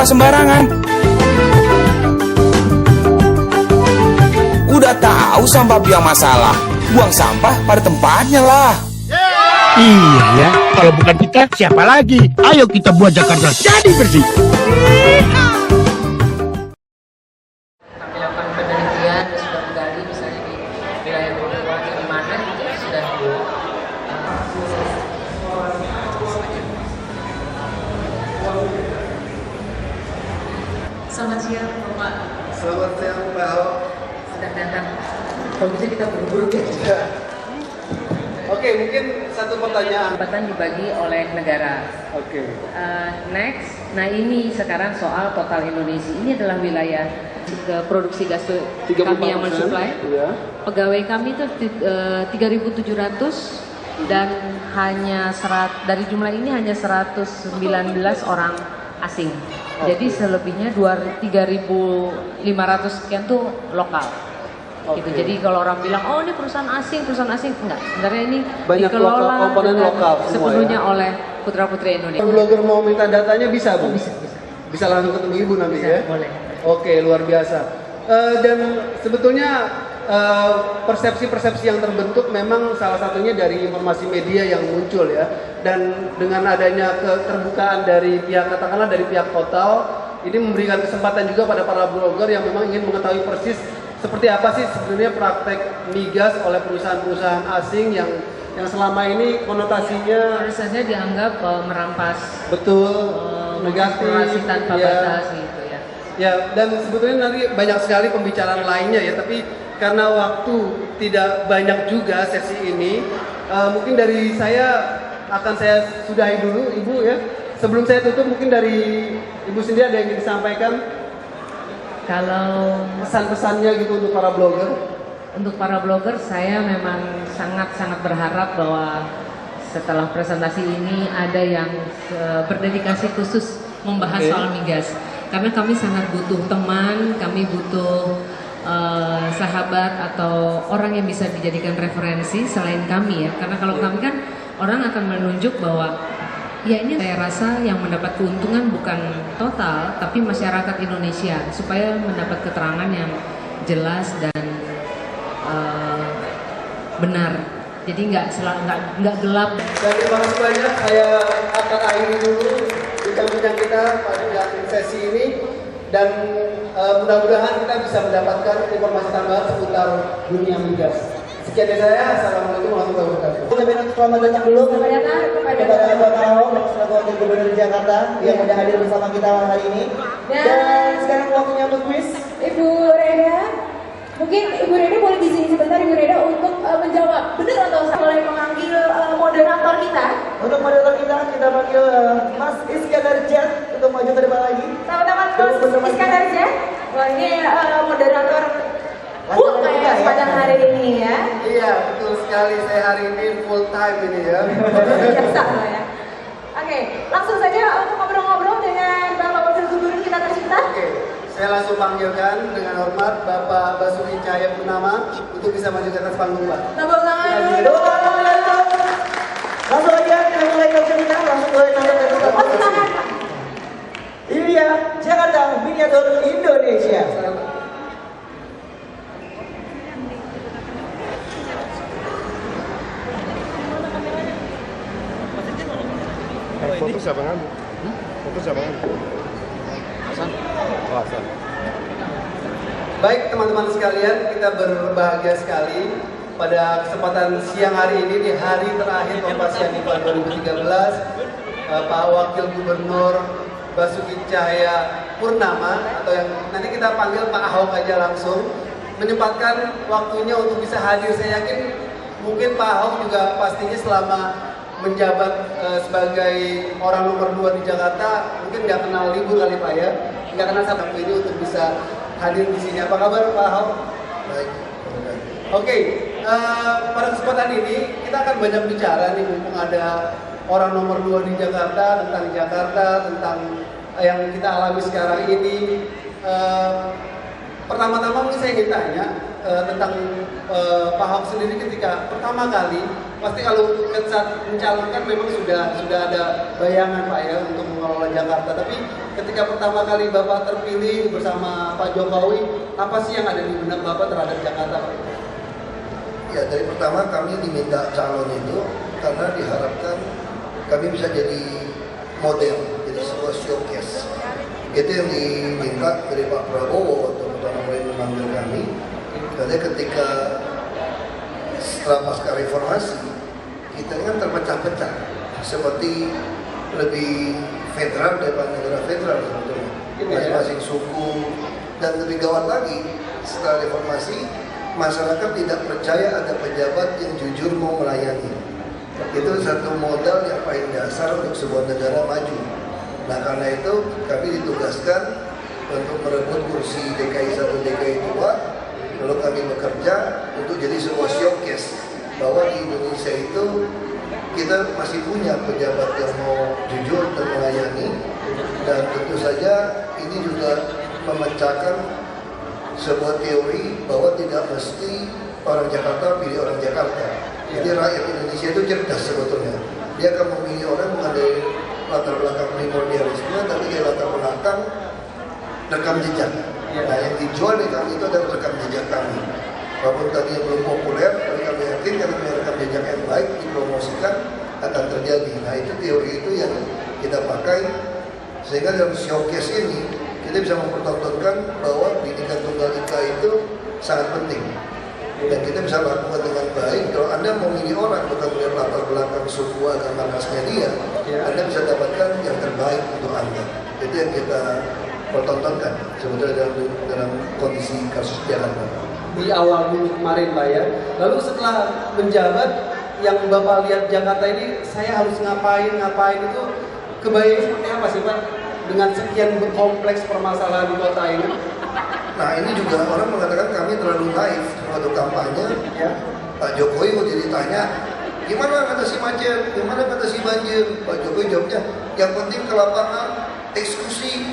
sampah sembarangan. Udah tahu sampah biang masalah, buang sampah pada tempatnya lah. Iya ya, kalau bukan kita siapa lagi? Ayo kita buat Jakarta jadi bersih. Dilakukan penelitian sudah menggali misalnya di wilayah perempuan di mana itu sudah Selamat siang Bapak. Selamat siang Pak Ahok. Sudah datang. Kalau bisa kita buru-buru ya. Oke, mungkin satu pertanyaan. Jabatan dibagi oleh negara. Oke. Next, nah ini sekarang soal total Indonesia. Ini adalah wilayah produksi gas kami yang mensuplai. Iya. Pegawai kami itu 3.700 dan dari jumlah ini hanya 119 orang asing. Jadi selebihnya 3.500 sekian tuh lokal. Gitu. Jadi kalau orang bilang, oh ini perusahaan asing, enggak. Sebenarnya ini Banyak dikelola komponen lokal sepenuhnya semua, ya? oleh putra-putri Indonesia. Kalau blogger mau minta datanya bisa, Bu? Bisa. Bisa langsung ketemu Ibu nanti Bisa, ya? boleh. Oke, luar biasa. Dan sebetulnya persepsi-persepsi yang terbentuk memang salah satunya dari informasi media yang muncul ya. Dan dengan adanya keterbukaan dari pihak, katakanlah dari pihak Total, ini memberikan kesempatan juga pada para blogger yang memang ingin mengetahui persis seperti apa sih sebenarnya praktek migas oleh perusahaan-perusahaan asing yang selama ini konotasinya Perusahaannya dianggap merampas betul negatif eksplorasi tanpa batas gitu ya. Ya, dan sebetulnya nanti banyak sekali pembicaraan lainnya ya, tapi karena waktu tidak banyak juga sesi ini, mungkin dari saya akan saya sudahi dulu Ibu ya. Sebelum saya tutup mungkin dari Ibu sendiri ada yang ingin disampaikan? Kalau Pesan-pesannya gitu untuk para blogger? untuk para blogger, saya memang sangat-sangat berharap bahwa setelah presentasi ini ada yang berdedikasi khusus membahas soal migas. Karena kami sangat butuh teman, kami butuh sahabat atau orang yang bisa dijadikan referensi selain kami ya. Karena kalau kami kan orang akan menunjuk bahwa ya ini saya rasa yang mendapat keuntungan bukan Total tapi masyarakat Indonesia supaya mendapat keterangan yang jelas dan benar. Jadi nggak gelap. Dan terima kasih banyak, saya akan akhiri dulu bincang-bincang kita pada sesi ini dan mudah-mudahan kita bisa mendapatkan informasi tambahan seputar dunia migas. Sekian dari saya, assalamualaikum warahmatullahi wabarakatuh. Selamat datang dulu kepada Bapak Ahok selaku Wakil Gubernur Jakarta yang sudah hadir bersama kita hari ini. Dan sekarang waktunya untuk quiz. Ibu Reda, mungkin Ibu Reda boleh di sini sebentar Ibu Reda untuk menjawab benar atau salah. Boleh memanggil moderator kita. Untuk moderator kita panggil Mas Iskandar Jet untuk maju ke depan lagi. Sama-sama Mas Iskandar Jet. Wah ini moderator kayak pada hari ini ya. Iya, betul sekali. Saya hari ini full time ini ya. Biasa loh ya. Oke, langsung saja untuk ngobrol-ngobrol dengan Bapak Wakil Gubernur kita tercinta. Oke, saya langsung panggilkan dengan hormat Bapak Basuki Cahayapurnama untuk bisa maju ke atas panggung, Pak. Tepuk tangan. Langsung aja kita mulai talkshow kita langsung mulai nonton Tepuk tangan. Ini dia Jakarta Miniatur Indonesia. Foto siapa ngambil? Foto siapa ngambil? Hasan? Oh, Hasan. Baik teman-teman sekalian, kita berbahagia sekali pada kesempatan siang hari ini di hari terakhir Kompasianifa 2013. Pak Wakil Gubernur Basuki Cahayapurnama atau yang nanti kita panggil Pak Ahok aja langsung menyempatkan waktunya untuk bisa hadir. Saya yakin mungkin Pak Ahok juga pastinya selama menjabat sebagai orang nomor 2 di Jakarta mungkin nggak kenal libur kali Pak ya, nggak kenal sampai ini untuk bisa hadir di sini. Apa kabar Pak Ahok? Baik. Oke, pada kesempatan ini kita akan banyak bicara nih mumpung ada orang nomor 2 di Jakarta tentang yang kita alami sekarang ini. Pertama-tama mungkin saya ingin tanya tentang Pak Ahok sendiri ketika pertama kali pasti kalau saat mencalonkan memang sudah ada bayangan Pak ya untuk mengelola Jakarta. Tapi ketika pertama kali Bapak terpilih bersama Pak Jokowi, apa sih yang ada di benak Bapak terhadap Jakarta Pak? Ya, dari pertama kami diminta calon itu karena diharapkan kami bisa jadi model, jadi sebuah showcase. Itu yang diminta dari Pak Prabowo waktu pertama kali memanggil kami. Karena ketika setelah pasca reformasi, kita ini kan terpecah-pecah, seperti lebih federal daripada negara federal sebetulnya. Masing-masing suku, dan lebih gawat lagi setelah reformasi, masyarakat tidak percaya ada pejabat yang jujur mau melayani. Itu satu modal yang paling dasar untuk sebuah negara maju. Nah, karena itu kami ditugaskan untuk merebut kursi DKI 1, DKI 2. Lalu kami bekerja untuk jadi sebuah showcase bahwa di Indonesia itu kita masih punya pejabat yang mau jujur dan melayani. Dan tentu saja ini juga memecahkan sebuah teori bahwa tidak mesti orang Jakarta pilih orang Jakarta. Jadi rakyat Indonesia itu cerdas sebetulnya. Dia akan memilih orang bukan dari latar belakang primordialisme, tapi dari latar belakang rekam jejak. Nah, yang dijual di kami itu adalah rekam jejak kami. Walaupun tadi belum populer, tapi kami yakin karena punya rekam jejak yang baik dipromosikan akan terjadi. Nah, itu teori itu yang kita pakai sehingga dalam showcase ini kita bisa mempertontonkan bahwa Bhinneka Tunggal Ika itu sangat penting. Dan kita bisa lakukan dengan baik. Kalau Anda memilih orang bukan melihat latar belakang suku agama rasnya dia, Anda bisa dapatkan yang terbaik untuk Anda. Itu yang kita pertontonkan sebetulnya dalam kondisi kasus Jakarta. Di awal minggu kemarin Pak ya. Lalu setelah menjabat, yang Bapak lihat Jakarta ini, saya harus ngapain itu kebayang seperti apa sih Pak? Dengan sekian kompleks permasalahan di kota ini. Nah, ini juga orang mengatakan kami terlalu naif waktu kampanye. Ya. Pak Jokowi mau jadi tanya, gimana atasi macet, gimana atasi banjir? Pak Jokowi jawabnya, yang penting ke lapangan, eksekusi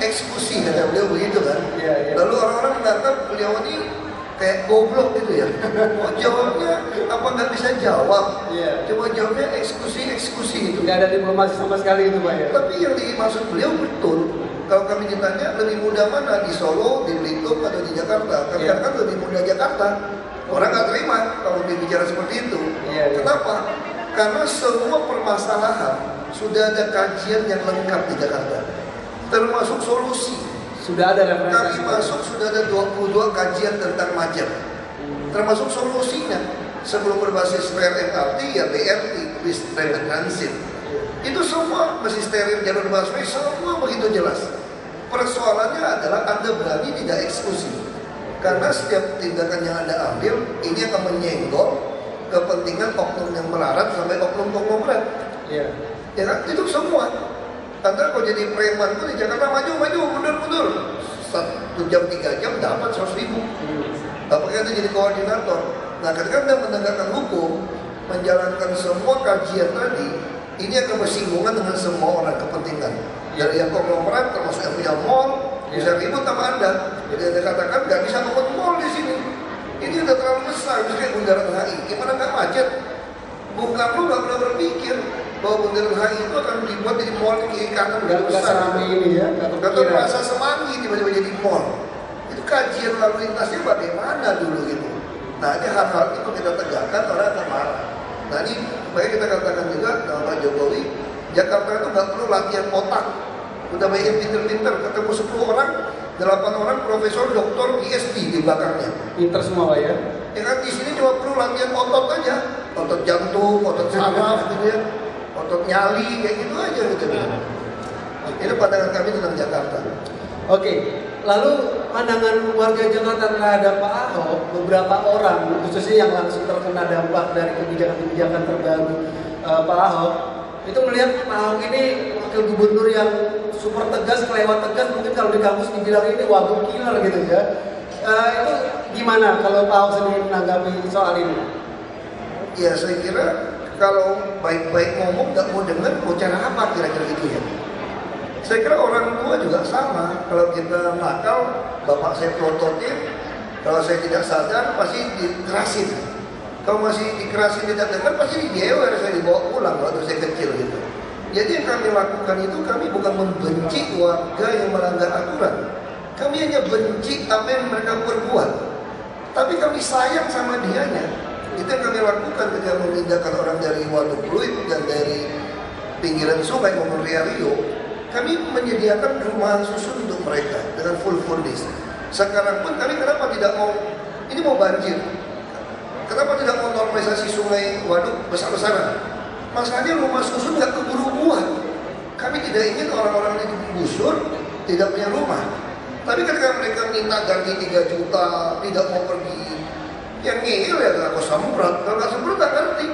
kata beliau begitu kan. Ya. Lalu orang-orang menganggap beliau ini kayak goblok gitu ya. Oh, jawabnya apa nggak bisa jawab? Cuma jawabnya eksekusi gitu. Nggak ada diplomasi sama sekali itu Pak ya. Tapi yang dimaksud beliau betul. Kalau kami ditanya lebih mudah mana, di Solo, di Belitung, atau di Jakarta? Kami akan lebih mudah Jakarta. Orang nggak terima kalau bicara seperti itu. Kenapa? Karena semua permasalahan sudah ada kajian yang lengkap di Jakarta, termasuk solusi. Sudah ada referensi. Kami masuk sudah ada 22 kajian tentang macet, termasuk solusinya. Sebelum berbasis rel MRT ya BRT, bis rapid transit. Itu semua masih steril, jalur busway, semua begitu jelas. Persoalannya adalah Anda berani tidak eksekusi. Karena setiap tindakan yang Anda ambil, ini akan menyenggol kepentingan oknum yang melarat sampai oknum konglomerat. Ya kan? Itu semua. Anda kalau jadi preman tuh di Jakarta maju, mundur. 1 jam 3 jam dapat 100.000. Apakah Anda jadi koordinator? Nah, ketika Anda menegakkan hukum, menjalankan semua kajian tadi, ini akan bersinggungan dengan semua orang kepentingan. Dari yang konglomerat termasuk yang punya mall bisa ribut sama Anda. Jadi Anda katakan nggak bisa bangun mall di sini. Ini udah terlalu besar, misalnya Bundaran HI. Gimana nggak macet? Bung Karno nggak pernah berpikir bahwa Bundaran HI itu akan dibuat jadi mall kiri kanan nggak besar ini ya. Nggak terasa Semanggi tiba-tiba jadi mall. Itu kajian lalu lintasnya bagaimana dulu gitu. Nah, ini hal-hal itu kita tegakkan, orang akan marah. Nah, ini makanya kita katakan juga sama Pak Jokowi, Jakarta itu nggak perlu latihan otak. Udah banyak pinter-pinter, ketemu 10 orang, 8 orang profesor, doktor, PhD di belakangnya. Pinter semua Pak ya. Ya kan di sini cuma perlu latihan otot aja, otot jantung, otot saraf, gitu ya, otot nyali, kayak gitu aja gitu. Itu pandangan kami tentang Jakarta. Oke, lalu pandangan warga Jakarta terhadap Pak Ahok, beberapa orang, khususnya yang langsung terkena dampak dari kebijakan-kebijakan terbaru Pak Ahok, itu melihat Pak Ahok ini wakil gubernur yang super tegas, kelewat tegas, mungkin kalau di kampus dibilang ini wagub killer gitu ya. Itu gimana kalau Pak Ahok sendiri menanggapi soal ini? Ya, saya kira kalau baik-baik ngomong nggak mau dengar, mau cara apa kira-kira gitu ya. Saya kira orang tua juga sama. Kalau kita nakal, bapak saya prototip. Kalau saya tidak sadar, pasti dikerasin. Kalau masih dikerasin tidak dengar pasti dijewer, saya dibawa pulang waktu saya kecil gitu. Jadi yang kami lakukan itu kami bukan membenci warga yang melanggar aturan. Kami hanya benci apa yang mereka perbuat. Tapi kami sayang sama dianya. Itu yang kami lakukan ketika memindahkan orang dari Waduk Pluit dan dari pinggiran sungai maupun Rio. Kami menyediakan rumahan susun untuk mereka dengan full furnish. Sekarang pun kami kenapa tidak mau, ini mau banjir, kenapa tidak mau normalisasi sungai waduk besar-besaran? Masalahnya rumah susun nggak keburu buat. Kami tidak ingin orang-orang ini digusur, tidak punya rumah. Tapi ketika mereka minta ganti 3 juta, tidak mau pergi, yang ngeyel ya nggak kau semprot. Kalau nggak semprot nggak ngerti.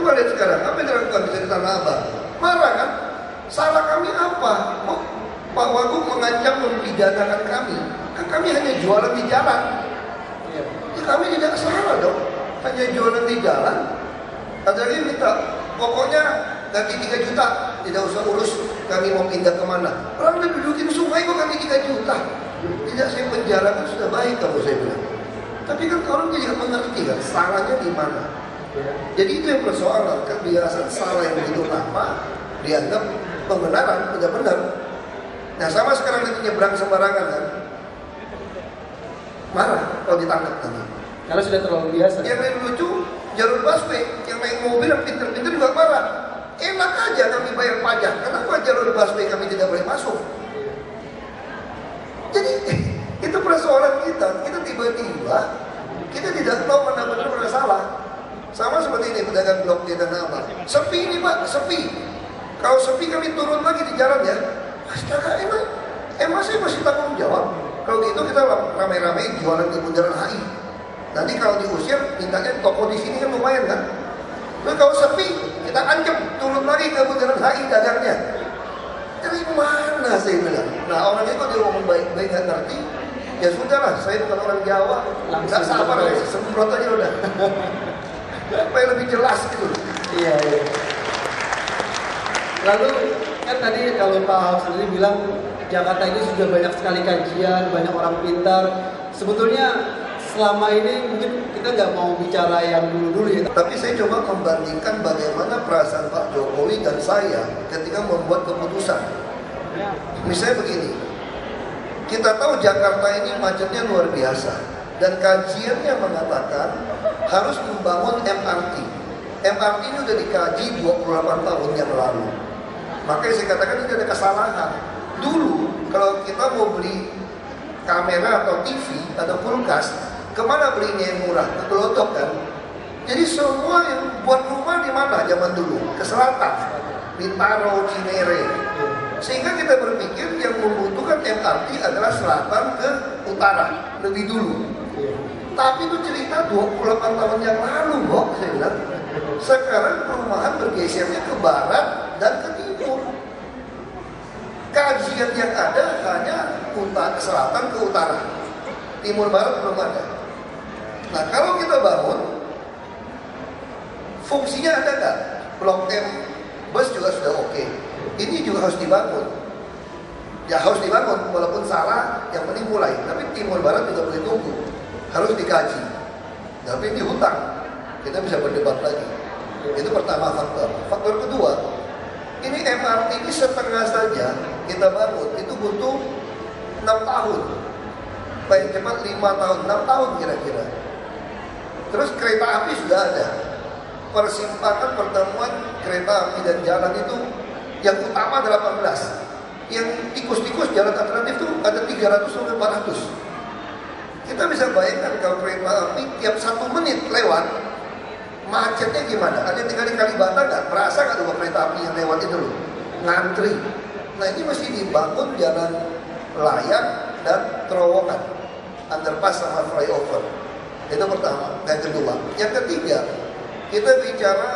Coba lihat sekarang, apa yang dilakukan bisa di Tanah Abang? Marah kan? Salah kami apa? Pak Wagub mengancam mempidanakan kami. Kan kami hanya jualan di jalan. Ya, kami tidak salah dong. Hanya jualan di jalan. Ada lagi minta, pokoknya ganti 3 juta. Tidak usah urus kami mau pindah kemana. Orang udah dudukin sungai kok ganti 3 juta. Tidak, saya penjara kan sudah baik kalau saya bilang. Tapi kan orang jadi mengerti kan salahnya di mana. Jadi itu yang persoalan. Kebiasaan salah yang begitu lama dianggap pembenaran, tidak benar. Nah sama sekarang nanti nyebrang sembarangan kan, marah kalau ditangkap tadi. Karena sudah terlalu biasa. Yang lebih lucu, jalur busway, yang naik mobil yang pinter-pinter juga marah. Enak aja kami bayar pajak, kenapa jalur busway kami tidak boleh masuk? Jadi itu persoalan kita tiba-tiba kita tidak tahu mana benar mana salah. Sama seperti ini pedagang blok di Tanah Abang. Sepi ini Pak, sepi. Kalau sepi kami turun lagi di jalan ya. Astaga, emang saya masih tanggung jawab. Kalau gitu kita ramai-ramai jualan di bundaran HI. Nanti kalau diusir, mintanya toko di sini kan lumayan kan. Terus kalau sepi, kita ancam turun lagi ke bundaran HI dagangnya. Dari mana saya bilang? Nah orang itu dia ngomong baik-baik nggak ngerti. Ya sudahlah, saya bukan orang Jawa. Nggak sabar, semprot aja udah. Supaya lebih jelas gitu. Iya. Lalu kan tadi kalau Pak Ahok sendiri bilang Jakarta ini sudah banyak sekali kajian, banyak orang pintar. Sebetulnya selama ini mungkin kita nggak mau bicara yang dulu-dulu ya. Tapi saya coba membandingkan bagaimana perasaan Pak Jokowi dan saya ketika membuat keputusan. Misalnya begini, kita tahu Jakarta ini macetnya luar biasa. Dan kajiannya mengatakan harus membangun MRT. MRT ini sudah dikaji 28 tahun yang lalu. Makanya saya katakan ini ada kesalahan. Dulu kalau kita mau beli kamera atau TV atau kulkas, kemana belinya yang murah? Ke Gelotok kan? Jadi semua yang buat rumah di mana zaman dulu? Ke selatan, Bintaro, Cinere. Sehingga kita berpikir yang membutuhkan MRT adalah selatan ke utara lebih dulu. Tapi itu cerita 28 tahun yang lalu, Bok, saya bilang. Sekarang perumahan bergesernya ke barat dan ke timur. Kajian yang ada hanya selatan ke utara. Timur barat belum ada. Nah kalau kita bangun, fungsinya ada nggak? Blok M bus juga sudah oke. Ini juga harus dibangun. Ya harus dibangun, walaupun salah, yang penting mulai. Tapi timur barat juga boleh tunggu. Harus dikaji. Tapi ini hutang. Kita bisa berdebat lagi. Itu pertama faktor. Faktor kedua, ini MRT ini setengah saja kita bangun, itu butuh 6 tahun. Paling cepat 5 tahun, 6 tahun kira-kira. Terus kereta api sudah ada. Persimpangan pertemuan kereta api dan jalan itu yang utama 18. Yang tikus-tikus jalan alternatif itu ada 300 sampai 400. Kita bisa bayangkan kalau kereta api tiap 1 menit lewat, macetnya gimana? Ada yang tinggal di Kalibata nggak? Berasa nggak tuh kereta api yang lewat itu loh? Ngantri. Nah ini mesti dibangun jalan layak dan terowongan, underpass sama flyover. Itu pertama. Yang kedua, yang ketiga, kita bicara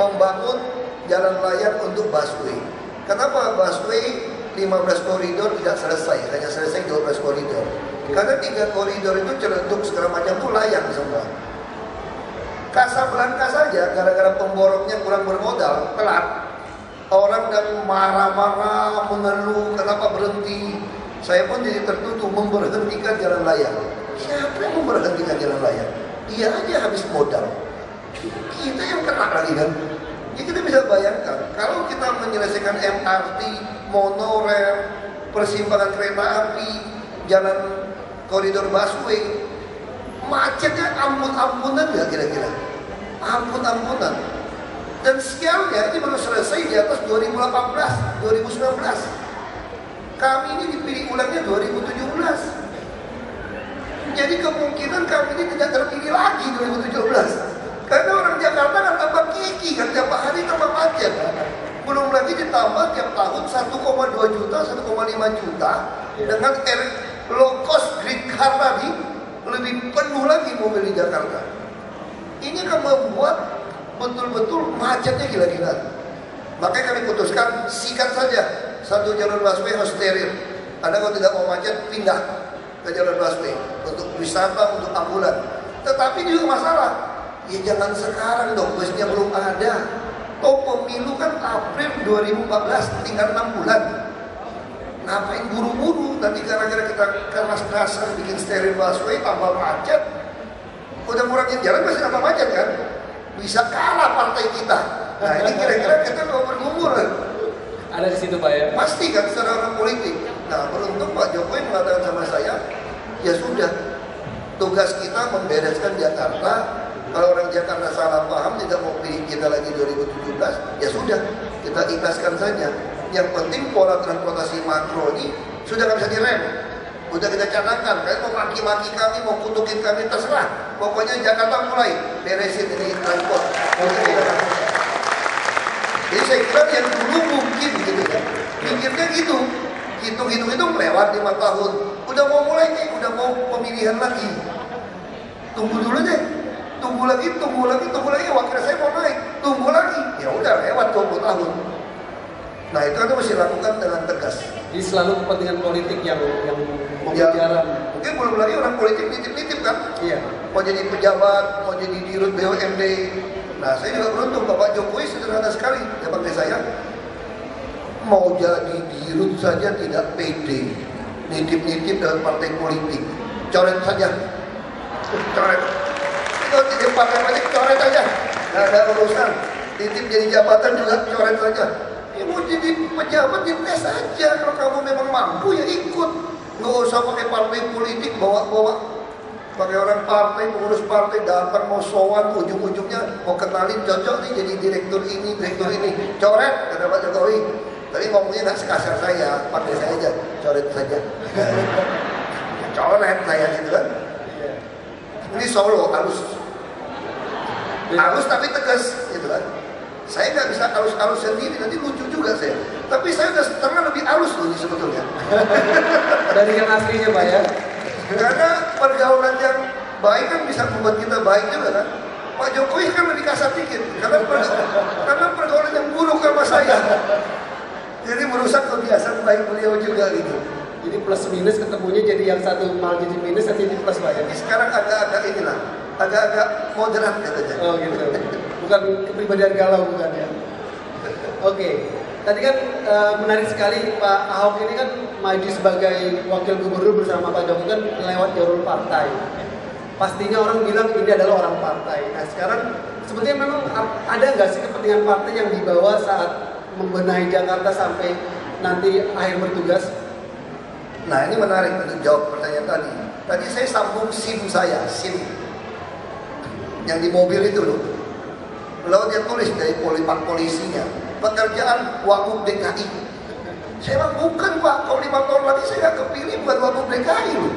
membangun jalan layang untuk busway. Kenapa busway 15 koridor tidak selesai, hanya selesai 12 koridor? Karena 3 koridor itu celeduk segala macam itu layang semua. Casablanca saja gara-gara pemborongnya kurang bermodal, telat. Orang dan marah-marah, mengeluh, kenapa berhenti? Saya pun jadi tertutup memberhentikan jalan layang. Siapa yang memberhentikan jalan layang? Dia aja habis modal, kita yang kena lagi kan. Ya kita bisa bayangkan, kalau kita menyelesaikan MRT, monorail, persimpangan kereta api, jalan koridor busway, macetnya ampun-ampunan nggak kira-kira? Ampun-ampunan. Dan sialnya ini baru selesai di atas 2018, 2019. Kami ini dipilih ulangnya 2017. Jadi kemungkinan kami ini tidak terpilih lagi 2017. Karena orang Jakarta kan tambah kiki kan, tiap hari tambah macet. Belum lagi ditambah tiap tahun 1,2 juta, 1,5 juta dengan low cost grid car tadi, lebih penuh lagi mobil di Jakarta. Ini akan membuat betul-betul macetnya gila-gilaan. Makanya kami putuskan sikat saja satu jalur busway harus steril. Anda kalau tidak mau macet pindah ke jalur busway untuk wisata, untuk ambulan. Tetapi juga masalah, ya jangan sekarang dong, busnya belum ada. Toh pemilu kan April 2014, tinggal 6 bulan. Ngapain buru-buru? Nanti gara-gara kita keras-kerasan bikin steril busway tambah macet. Udah ngurangin jalan masih tambah macet kan? Bisa kalah partai kita. Nah ini kira-kira kita mau bergumul kan? Ada di situ Pak ya? Pasti kan secara orang politik. Nah beruntung Pak Jokowi mengatakan sama saya, ya sudah, tugas kita membereskan Jakarta. Kalau orang Jakarta salah paham tidak mau pilih kita lagi 2017, ya sudah, kita ikhlaskan saja. Yang penting pola transportasi makro ini sudah nggak bisa direm. Udah kita cadangkan, kalian mau maki-maki kami, mau kutukin kami, terserah. Pokoknya Jakarta mulai beresin ini transport. Jadi saya kira yang dulu mungkin gitu kan, mikirnya gitu, hitung-hitung lewat 5 tahun. Udah mau mulai nih, udah mau pemilihan lagi. Tunggu dulu deh. Tunggu lagi, wakil saya mau naik, tunggu lagi, ya udah lewat 20 tahun. Nah itu kan mesti lakukan dengan tegas. Jadi selalu kepentingan politik yang Ya, mengejar. mungkin belum lagi orang politik nitip-nitip kan? Iya. Mau jadi pejabat, mau jadi dirut BUMD. Nah saya juga beruntung, Bapak Jokowi sederhana sekali, ya panggil saya. Mau jadi dirut saja tidak pede, nitip-nitip dalam partai politik, coret saja, coret. Kalau titip partai politik coret aja, nggak ada urusan. Titip jadi jabatan juga coret saja. Ya mau jadi pejabat dites aja. Kalau kamu memang mampu ya ikut. Nggak usah pakai partai politik bawa-bawa. Pakai orang partai, pengurus partai datang mau sowan, ujung-ujungnya mau kenalin cocok nih jadi direktur ini, coret kata Pak Jokowi. Tadi ngomongnya nggak sekasar saya, panggil saya aja, coret saja. Coret saya gitu kan. Ini Solo halus tapi tegas gitu kan. Saya nggak bisa halus sendiri, nanti lucu juga saya. Tapi saya udah setengah lebih halus loh ini sebetulnya. Dari yang aslinya Pak ya? Karena pergaulan yang baik kan bisa membuat kita baik juga kan. Pak Jokowi kan lebih kasar dikit, karena pergaulan yang buruk sama saya. Jadi merusak kebiasaan baik beliau juga gitu. Jadi plus minus ketemunya jadi yang satu malah jadi minus, yang jadi plus Pak ya? Jadi sekarang agak-agak inilah, agak-agak moderat katanya. Oh gitu. Bukan kepribadian galau bukan ya? Oke. Tadi kan menarik sekali Pak Ahok ini kan maju sebagai wakil gubernur bersama Pak Jokowi kan lewat jalur partai. Pastinya orang bilang ini adalah orang partai. Nah sekarang sebetulnya memang ada nggak sih kepentingan partai yang dibawa saat membenahi Jakarta sampai nanti akhir bertugas? Nah ini menarik untuk jawab pertanyaan tadi. Tadi saya sambung SIM saya, SIM yang di mobil itu loh. Lalu dia tulis dari polisinya, pekerjaan Wagub DKI. Saya bilang bukan Pak, kalau 5 tahun lagi saya nggak kepilih bukan Wagub DKI loh.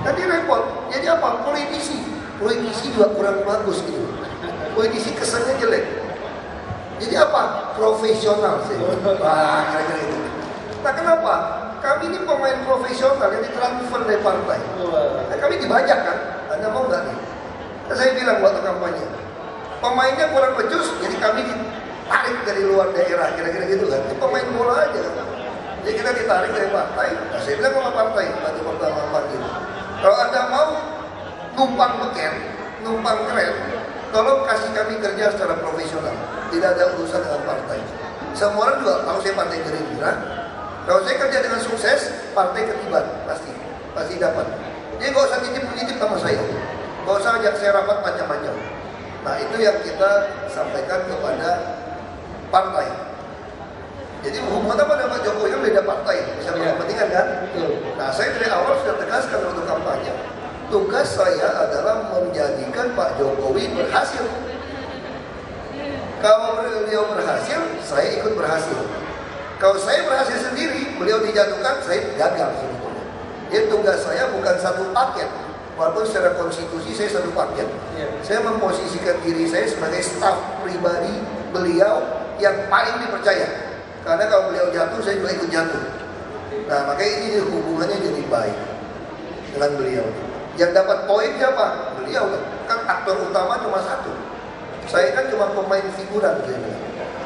Tadi repot. Jadi apa? Politisi juga kurang bagus gitu. Politisi kesannya jelek. Jadi apa? Profesional sih. Wah, kira-kira itu. Nah kenapa? Kami ini pemain profesional yang ditransfer dari partai. Nah, kami dibajak kan? Anda mau nggak nih? Nah, saya bilang waktu kampanye, pemainnya kurang becus, jadi kami ditarik dari luar daerah, kira-kira gitu kan? Ini pemain bola aja kan? Jadi kita ditarik dari partai. Nah, saya bilang sama partai, waktu pertama panggil, kalau Anda mau numpang beken, numpang keren, tolong kasih kami kerja secara profesional, tidak ada urusan dengan partai. Semua orang juga tahu saya partai Gerindra. Kalau saya kerja dengan sukses, partai ketiban pasti dapat. Jadi nggak usah nitip sama saya. Gak usah ajak saya rapat macam-macam. Nah itu yang kita sampaikan kepada partai. Jadi hubungan pada Pak Jokowi kan beda partai, bisa berkepentingan kan? Nah saya dari awal sudah tegaskan untuk kampanye. Tugas saya adalah menjadikan Pak Jokowi berhasil. Kalau beliau berhasil, saya ikut berhasil. Kalau saya berhasil sendiri, beliau dijatuhkan, saya gagal sebetulnya. Jadi tugas saya bukan satu paket. Walaupun secara konstitusi saya satu paket. Saya memposisikan diri saya sebagai staf pribadi beliau yang paling dipercaya. Karena kalau beliau jatuh, saya juga ikut jatuh. Nah makanya ini hubungannya jadi baik dengan beliau. Yang dapat poin siapa? Beliau kan aktor utama cuma satu. Saya kan cuma pemain figuran gitu.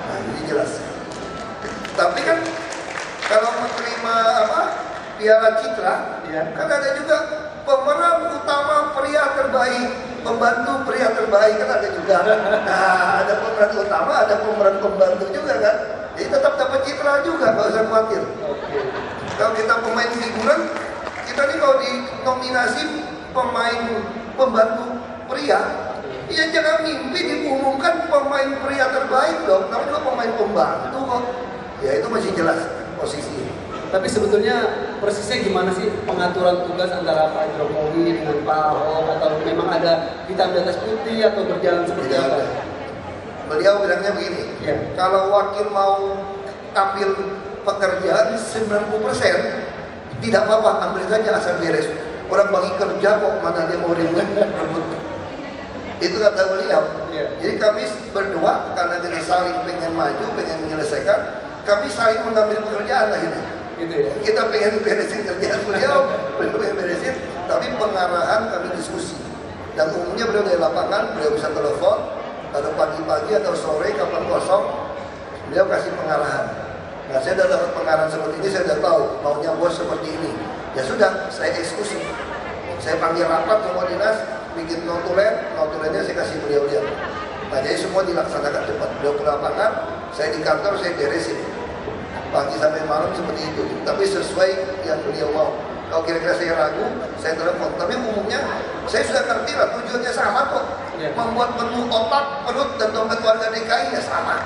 Nah ini jelas. Tapi kan kalau menerima Piala Citra, kan ada juga pemeran utama pria terbaik, pembantu pria terbaik kan ada juga. Nah ada pemeran utama, ada pemeran pembantu juga kan. Jadi tetap dapat citra juga, nggak usah khawatir. Kalau kita pemain figuran, kita nih kalau dinominasi pemain pembantu pria, ya jangan mimpi diumumkan pemain pria terbaik dong. Namanya juga pemain pembantu kok. Ya itu masih jelas posisi. Tapi sebetulnya persisnya gimana sih pengaturan tugas antara Pak Jokowi dengan Pak Ahok, atau memang ada hitam di atas putih atau berjalan seperti apa? Beliau bilangnya begini, kalau wakil mau ambil pekerjaan 90%, tidak apa-apa, ambil saja asal beres. Orang bagi kerja kok, mana dia mau ribut. Itu kata beliau. Jadi kami berdua, karena kita saling pengen maju, pengen menyelesaikan, kami saling mengambil pekerjaan akhirnya. Kita pengen beresin kerjaan beliau pengen beresin, tapi pengarahan kami diskusi. Dan umumnya beliau dari lapangan, beliau bisa telepon, atau pagi-pagi atau sore kapan kosong, beliau kasih pengarahan. Nah saya sudah dapat pengarahan seperti ini, saya sudah tahu maunya bos seperti ini. Ya sudah, saya eksekusi. Saya panggil rapat semua dinas, bikin notulennya saya kasih beliau lihat. Nah jadi semua dilaksanakan cepat. Beliau ke lapangan, saya di kantor, saya beresin. Pagi sampai malam seperti itu. Tapi sesuai yang beliau mau. Kalau kira-kira saya ragu, saya telepon. Tapi umumnya saya sudah ngerti lah, tujuannya sama kok. Membuat menu otak, perut, dan dompet warga DKI ya sama.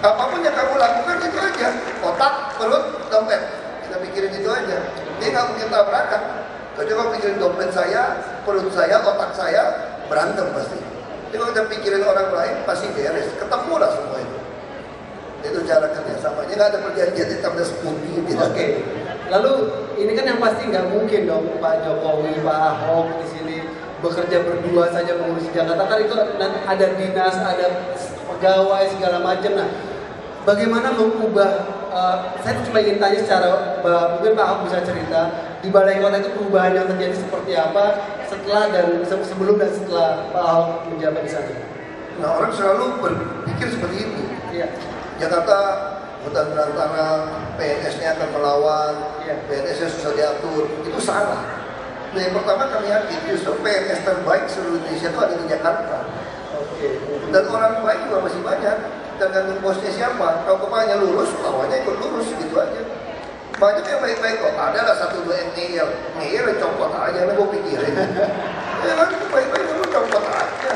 Apapun yang kamu lakukan itu aja. Otak, perut, dompet. Kita pikirin itu aja. Dia nggak mungkin tabrakan. Jadi kalau pikirin dompet saya, perut saya, otak saya, berantem pasti. Jadi kalau kita pikirin orang lain, pasti beres. Ketemu lah semua itu. Itu cara kerjasamanya. Nggak ada perjanjian hitam dan putih. Oke. Lalu ini kan yang pasti nggak mungkin dong Pak Jokowi, Pak Ahok di sini bekerja berdua saja mengurus Jakarta. Kan itu ada dinas, ada pegawai segala macam. Nah, bagaimana mengubah? Saya cuma ingin tanya secara mungkin Pak Ahok bisa cerita di Balai Kota itu perubahan yang terjadi seperti apa setelah dan sebelum dan setelah Pak Ahok menjabat di sana. Nah orang selalu berpikir seperti itu. Jakarta hutan belantara, PNS-nya akan melawan, PNS-nya susah diatur, itu salah. Nah yang pertama kami yakin justru PNS terbaik seluruh Indonesia itu ada di Jakarta. Dan orang baik juga masih banyak, tergantung bosnya siapa. Kalau kepalanya lurus, lawannya ikut lurus, gitu aja. Banyak yang baik-baik kok, ada lah satu dua yang ngeyel copot aja, lah gue pikirin. Ya kan, baik-baik lu copot aja.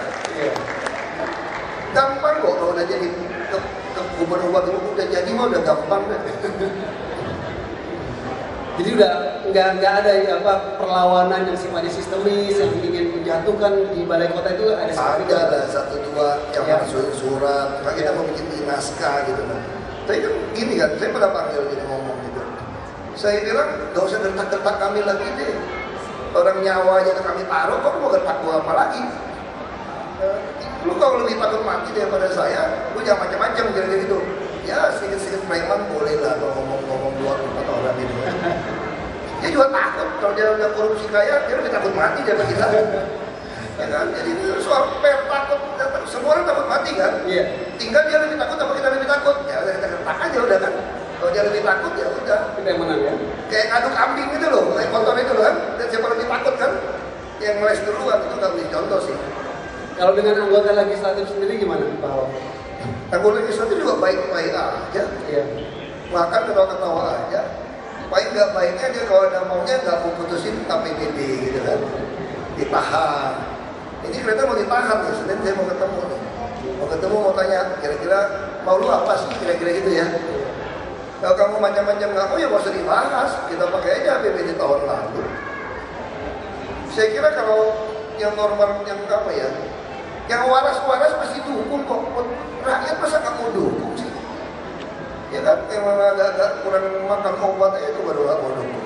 Gampang kok kalau udah jadi gubernur wakil udah jadi mah udah gampang deh. Jadi udah nggak ada perlawanan yang sifatnya sistemis yang ingin menjatuhkan di Balai Kota itu ada seperti itu. Ada satu dua yang masukin surat, kita mau bikin naskah gitu kan. Tapi kan gini kan, saya pernah panggil gitu ngomong gitu. Saya bilang gak usah gertak-gertak kami lagi deh. Orang nyawa aja kami taruh, kok mau gertak gua apa lagi? Lu kalau lebih takut mati daripada saya, lu jangan macam-macam kira-kira gitu. Ya sedikit-sedikit preman boleh lah kalau ngomong-ngomong 2-4 orang gitu. Dia juga takut kalau dia udah korupsi kaya, dia lebih takut mati daripada kita. Ya kan? Jadi ini soal takut, semua orang takut mati kan? Tinggal dia lebih takut apa kita lebih takut? Ya udah kita gertak aja udah kan. Kalau dia lebih takut ya udah. Kita yang menang ya. Kayak ngadu kambing gitu loh, kayak motor itu loh kan. Dan siapa lebih takut kan? Yang ngeles duluan itu nggak boleh contoh sih. Kalau dengan anggota legislatif sendiri gimana Pak Ahok? Anggota legislatif juga baik-baik aja. Makan ketawa-ketawa aja. Baik nggak baiknya dia kalau ada maunya nggak mau putusin KPBD gitu kan. ditahan. Ini kereta mau ditahan ya, Senin saya mau ketemu nih. Mau tanya, kira-kira mau lu apa sih, kira-kira gitu ya. Kalau kamu macam-macam ngaku ya gak usah dibahas, kita pakai aja APBD tahun lalu. Saya kira kalau yang normal, yang apa ya, yang waras-waras masih dukung kok. Rakyat masa kamu dukung sih? Ya kan, emang agak kurang makan obat itu baru gak mau dukung.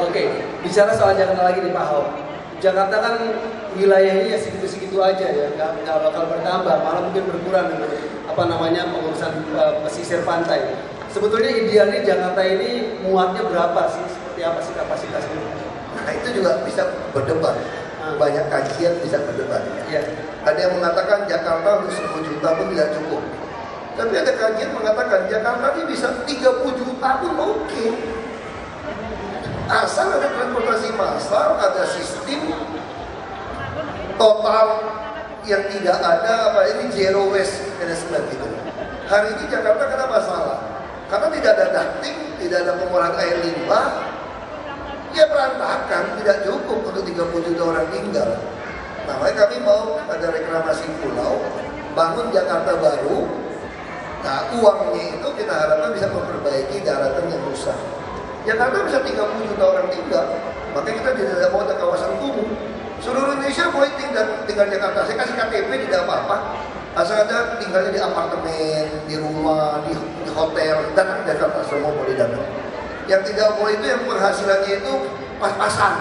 Oke, bicara soal Jakarta lagi nih Pak Ahok. Jakarta kan wilayahnya ya segitu-segitu aja ya, nggak bakal bertambah, malah mungkin berkurang dengan pengurusan pesisir pantai. Sebetulnya idealnya Jakarta ini muatnya berapa sih? Seperti apa sih kapasitasnya? Nah itu juga bisa berdebat. Banyak kajian bisa berdebat. Ya. Ada yang mengatakan Jakarta untuk 10 juta pun tidak cukup. Tapi ada kajian mengatakan Jakarta ini bisa 30 juta pun oke. Asal ada transportasi massal, ada sistem total yang tidak ada ini zero waste management gitu. Hari ini Jakarta kenapa salah? Karena tidak ada ducting, tidak ada pengolahan air limbah. Ya berantakan, tidak cukup untuk 30 juta orang tinggal. Nah, makanya kami mau ada reklamasi pulau, bangun Jakarta baru. Nah, uangnya itu kita harapkan bisa memperbaiki daratan yang rusak. Jakarta bisa 30 juta orang tinggal, makanya kita tidak mau ada kawasan kumuh. Seluruh Indonesia boleh tinggal Jakarta. Saya kasih KTP tidak apa-apa. Asal ada tinggalnya di apartemen, di rumah, di hotel, dan Jakarta semua boleh datang. Yang tidak boleh itu yang penghasilannya itu pas-pasan,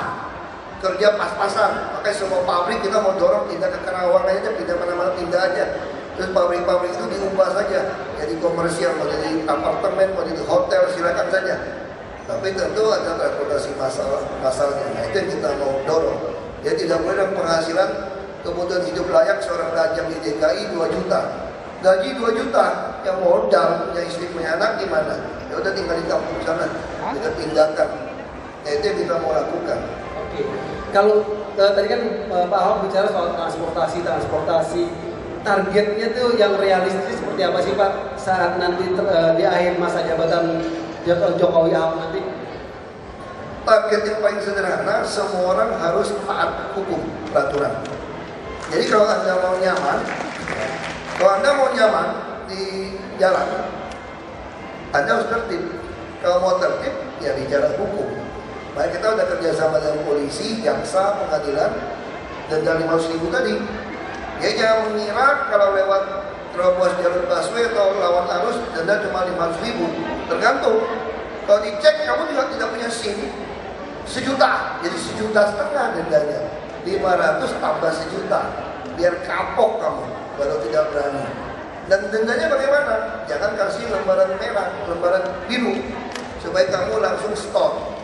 kerja pas-pasan. Makanya semua pabrik kita mau dorong pindah ke Karawang aja, pindah mana-mana pindah aja. Terus pabrik-pabrik itu diubah saja, jadi komersial, mau jadi apartemen, mau jadi hotel, silakan saja. Tapi tentu ada transportasi masalnya. Nah itu yang kita mau dorong. Ya tidak boleh ada penghasilan kebutuhan hidup layak seorang lajang di DKI 2 juta. Gaji 2 juta, yang modal, punya istri, punya anak gimana? Ya udah tinggal di kampung sana, kita pindahkan. Nah itu yang kita mau lakukan. Oke. Kalau tadi kan Pak Ahok bicara soal transportasi. Targetnya tuh yang realistis seperti apa sih Pak saat nanti di akhir masa jabatan Jokowi Ahok nanti? Target yang paling sederhana, semua orang harus taat hukum, peraturan. Jadi kalau Anda mau nyaman di jalan, Anda harus tertib. Kalau mau tertib, ya di jalan hukum. Baik, kita udah kerjasama dengan polisi, jaksa, pengadilan, denda 500.000 tadi. Ya jangan mengira kalau lewat terobos jalur busway atau lawan arus denda cuma 500.000. Tergantung. Kalau dicek kamu juga tidak punya SIM, 1 juta, jadi 1,5 juta dendanya. 500 tambah 1 juta, biar kapok kamu, baru tidak berani. Dan dendanya bagaimana? Jangan kasih lembaran merah, lembaran biru, supaya kamu langsung stop.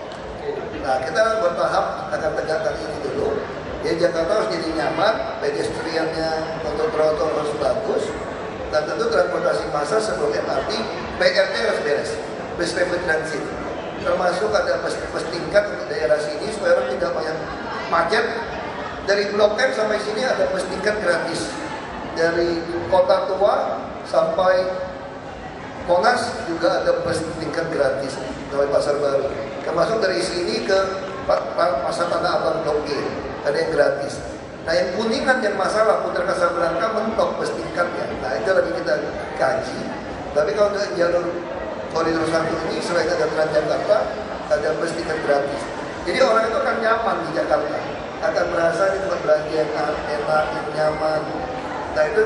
Nah kita bertahap akan tegakkan ini dulu. Ya Jakarta harus jadi nyaman, pedestriannya untuk trotoar harus bagus, dan tentu transportasi massal sebelum MRT, BRT harus beres, bus rapid transit. Termasuk ada bus tingkat untuk daerah sini supaya orang tidak banyak macet. Dari Blok M sampai sini ada bus tingkat gratis. Dari Kota Tua sampai Monas juga ada bus tingkat gratis sampai Pasar Baru. Termasuk dari sini ke Pasar Tanah Abang Blok G ada yang gratis. Nah yang Kuningan yang masalah Putar Kasablanka mentok bus tingkatnya. Nah itu lagi kita kaji. Tapi kalau untuk jalur koridor 1 ini selain ada Transjakarta, ada bus tingkat gratis. Jadi orang itu akan nyaman di Jakarta, akan merasa di tempat belanja yang enak, yang nyaman. Nah itu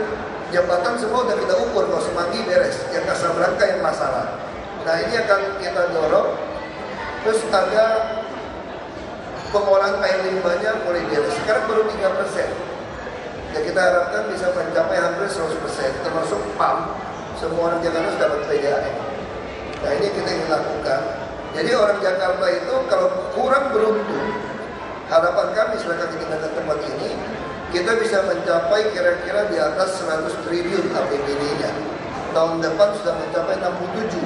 jembatan semua udah kita ukur, kalau Semanggi beres, yang Kasablanka yang masalah. Nah ini akan kita dorong. Terus ada pengolahan air limbahnya mulai beres. Sekarang baru 3%. Ya kita harapkan bisa mencapai hampir 100%, termasuk PAM. Semua orang Jakarta sudah dapat PDAM. Nah ini kita ingin lakukan. Jadi orang Jakarta itu kalau kurang beruntung, harapan kami setelah kami tinggal di tempat ini, kita bisa mencapai kira-kira di atas 100 triliun APBD-nya. Tahun depan sudah mencapai 67.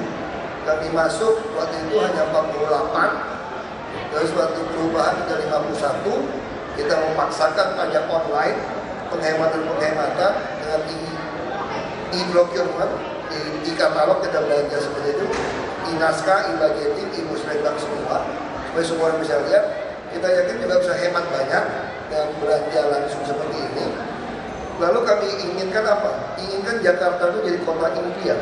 Kami masuk waktu itu hanya 48. Terus waktu perubahan sudah 51. Kita memaksakan pajak online, penghematan-penghematan dengan e-procurement, e-katalog kita belanja seperti itu, e-naskah, e-budgeting, e-musrembang semua, supaya semua orang bisa lihat. kita yakin juga bisa hemat banyak dan belanja langsung seperti ini. Lalu kami inginkan apa? Inginkan Jakarta itu jadi kota impian.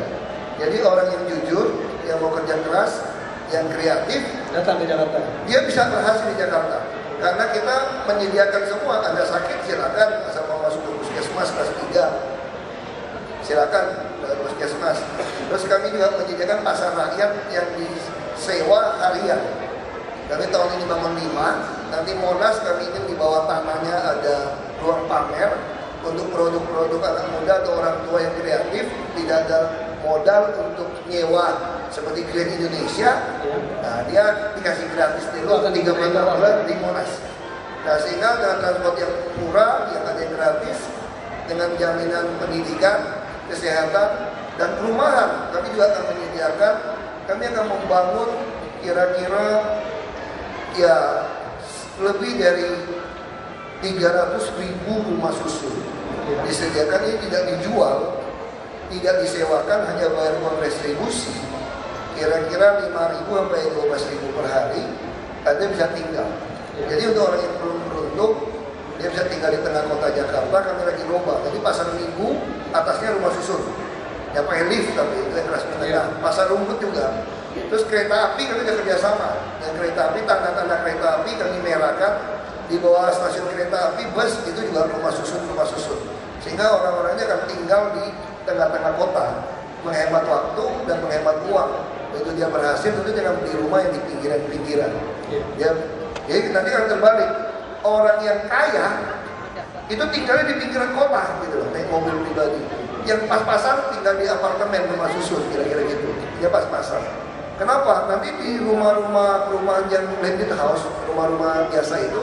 Jadi orang yang jujur, yang mau kerja keras, yang kreatif, Datang ke Jakarta. dia bisa berhasil di Jakarta. Karena kita menyediakan semua. Anda sakit silakan, asal mau masuk ke puskesmas kelas 3, silakan ke puskesmas. Terus kami juga menyediakan pasar rakyat yang disewa harian. Kami tahun ini bangun 5, nanti Monas kami ingin di bawah tanahnya ada ruang pamer untuk produk-produk anak muda atau orang tua yang kreatif, tidak ada modal untuk nyewa seperti Grand Indonesia. Nah, dia dikasih gratis dulu 3 bulan di Monas. Nah, sehingga dengan transport yang murah, yang ada yang gratis, dengan jaminan pendidikan, kesehatan, dan perumahan, kami juga akan menyediakan, kami akan membangun kira-kira ya lebih dari 300.000 rumah susun. Disediakan, ini tidak dijual, tidak disewakan, hanya bayar uang retribusi. Kira-kira 5.000 sampai 12.000 per hari, Anda bisa tinggal. Jadi untuk orang yang belum beruntung, dia bisa tinggal di tengah kota Jakarta. Kami lagi lomba. Jadi pasar Minggu atasnya rumah susun, yang pakai lift, tapi itu yang kelas menengah. Pasar Rumput juga. Terus kereta api kami sudah kerjasama. Dan kereta api, tanda-tanda kereta api kami merahkan di bawah stasiun kereta api, bus itu juga rumah susun. Sehingga orang-orangnya akan tinggal di tengah-tengah kota, menghemat waktu dan menghemat uang. Itu dia berhasil, tentu jangan beli rumah yang di pinggiran-pinggiran. Jadi nanti akan terbalik. Orang yang kaya itu tinggalnya di pinggiran kota, gitu loh, naik mobil pribadi. Yang pas-pasan tinggal di apartemen rumah susun, kira-kira gitu. Dia pas-pasan. Kenapa? Nanti di rumah-rumah perumahan yang landed house, rumah-rumah biasa itu,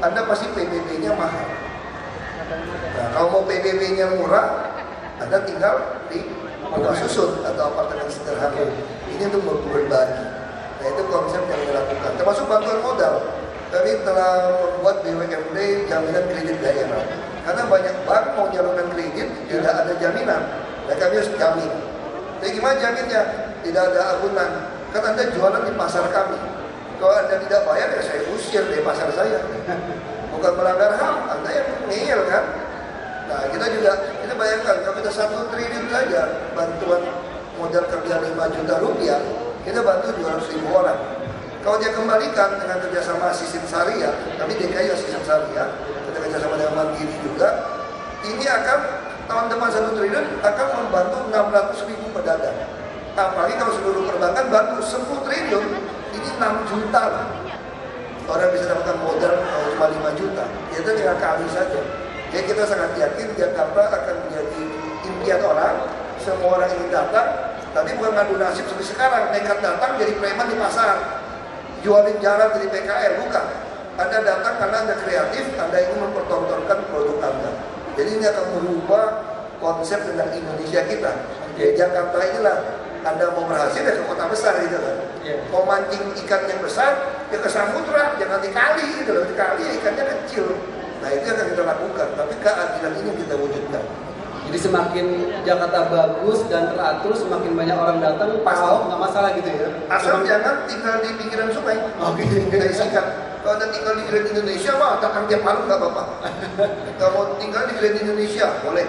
Anda pasti PBB-nya mahal. Nah, kalau mau PBB-nya murah, Anda tinggal di rumah susun atau apartemen sederhana. Ini untuk berbagi. Nah, itu konsep yang dilakukan. Termasuk bantuan modal. Kami telah membuat BUMD jaminan kredit daerah. Karena banyak bank mau nyalurkan kredit, tidak ada jaminan. Nah, kami harus jamin. Jadi gimana jaminnya? Tidak ada agunan. Kan Anda jualan di pasar kami. Kalau Anda tidak bayar, ya saya usir dari pasar saya. Bukan melanggar HAM, Anda yang ngeyel kan? Nah, kita bayangkan, kalau kita 1 triliun saja bantuan modal kerja 5 juta rupiah, kita bantu 200.000 orang. Kalau dia kembalikan dengan kerjasama Sistem Syariah, kami DKI Sistem Syariah, kita kerjasama dengan Mandiri juga, ini akan tahun depan 1 triliun akan membantu 600.000 pedagang. Apalagi kalau seluruh perbankan bantu 10 triliun, ini 6 juta lah. Orang bisa dapatkan modal kalau cuma 5 juta, itu dengan kami saja. Jadi kita sangat yakin Jakarta akan menjadi impian orang, semua orang ingin datang, tapi bukan ngadu nasib seperti sekarang, nekat datang jadi preman di pasar, jualin jalan jadi PKL, bukan. Anda datang karena Anda kreatif, Anda ingin mempertontonkan produk Anda. Jadi ini akan merubah konsep tentang Indonesia kita. Jadi Jakarta inilah, Anda mau berhasil ya ke kota besar gitu kan. Mau mancing ikan yang besar, ya ke samudra, jangan di kali gitu loh. Di kali ikannya kecil. Nah itu yang akan kita lakukan, tapi keadilan ini kita wujudkan. Jadi semakin Jakarta bagus dan teratur, semakin banyak orang datang, pasal nggak masalah gitu ya. Asal jangan tinggal di pinggiran sungai. Oke, kita isikan. Kalau Anda tinggal di Grand Indonesia, wah takkan tiap malam nggak apa-apa. Kalau mau tinggal di Grand Indonesia, boleh.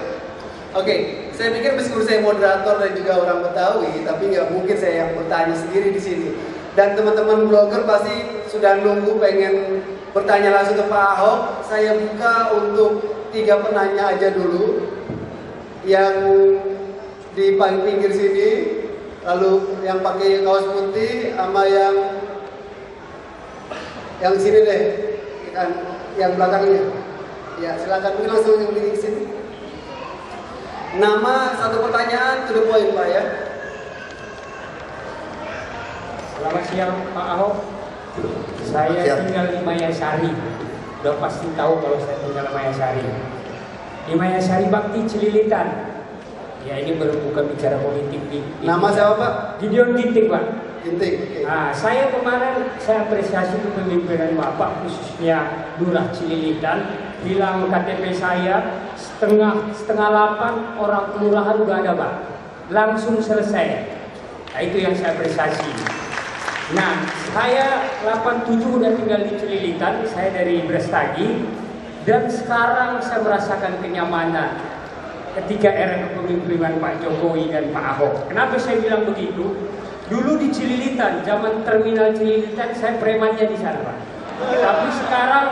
Oke, saya pikir meskipun saya moderator dan juga orang Betawi, tapi nggak mungkin saya yang bertanya sendiri di sini. Dan teman-teman blogger pasti sudah nunggu pengen bertanya langsung ke Pak Ahok. Saya buka untuk 3 penanya aja dulu. Yang di paling pinggir sini, lalu yang pakai kaos putih, sama yang sini deh, kan, yang belakangnya. Ya silakan mungkin langsung yang di sini. Nama, 1 pertanyaan, to the point Pak ya. Selamat siang Pak Ahok. Saya tinggal di Mayasari. Udah pasti tahu kalau saya tinggal di Mayasari. Di Mayasari Bakti Cililitan. Ya ini bukan bicara politik. Nama siapa Pak? Gideon Ginting Pak. Ginting. Okay. Nah, saya kemarin saya apresiasi kepemimpinan Bapak khususnya Lurah Cililitan. Bilang KTP saya setengah 8 orang kelurahan udah ada Pak. Langsung selesai. Nah itu yang saya apresiasi. Nah Saya 87 udah tinggal di Cililitan, saya dari Brastagi, dan sekarang saya merasakan kenyamanan ketika era kepemimpinan Pak Jokowi dan Pak Ahok. Kenapa saya bilang begitu? Dulu di Cililitan, zaman terminal Cililitan, saya premannya di sana, Pak. Tapi sekarang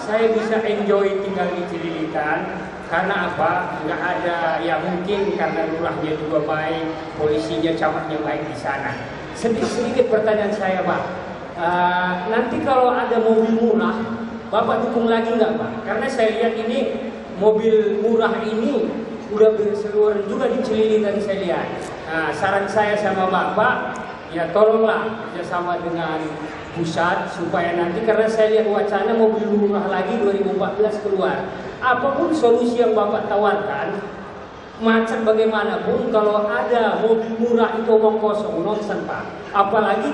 saya bisa enjoy tinggal di Cililitan. Karena apa? Nggak ada, ya mungkin karena lurahnya juga baik, polisinya, camatnya baik di sana. Sedikit pertanyaan saya, Pak. Nanti kalau ada mobil murah, Bapak dukung lagi nggak, Pak? Karena saya lihat ini mobil murah ini udah berseluruhan juga di Cililitan saya lihat. Nah, saran saya sama Bapak, ya tolonglah kerjasama dengan pusat supaya nanti, karena saya lihat wacana mobil murah lagi 2014 keluar. Apapun solusi yang Bapak tawarkan, macet bagaimanapun, kalau ada mobil murah itu omong kosong, nonsen, Pak. Apalagi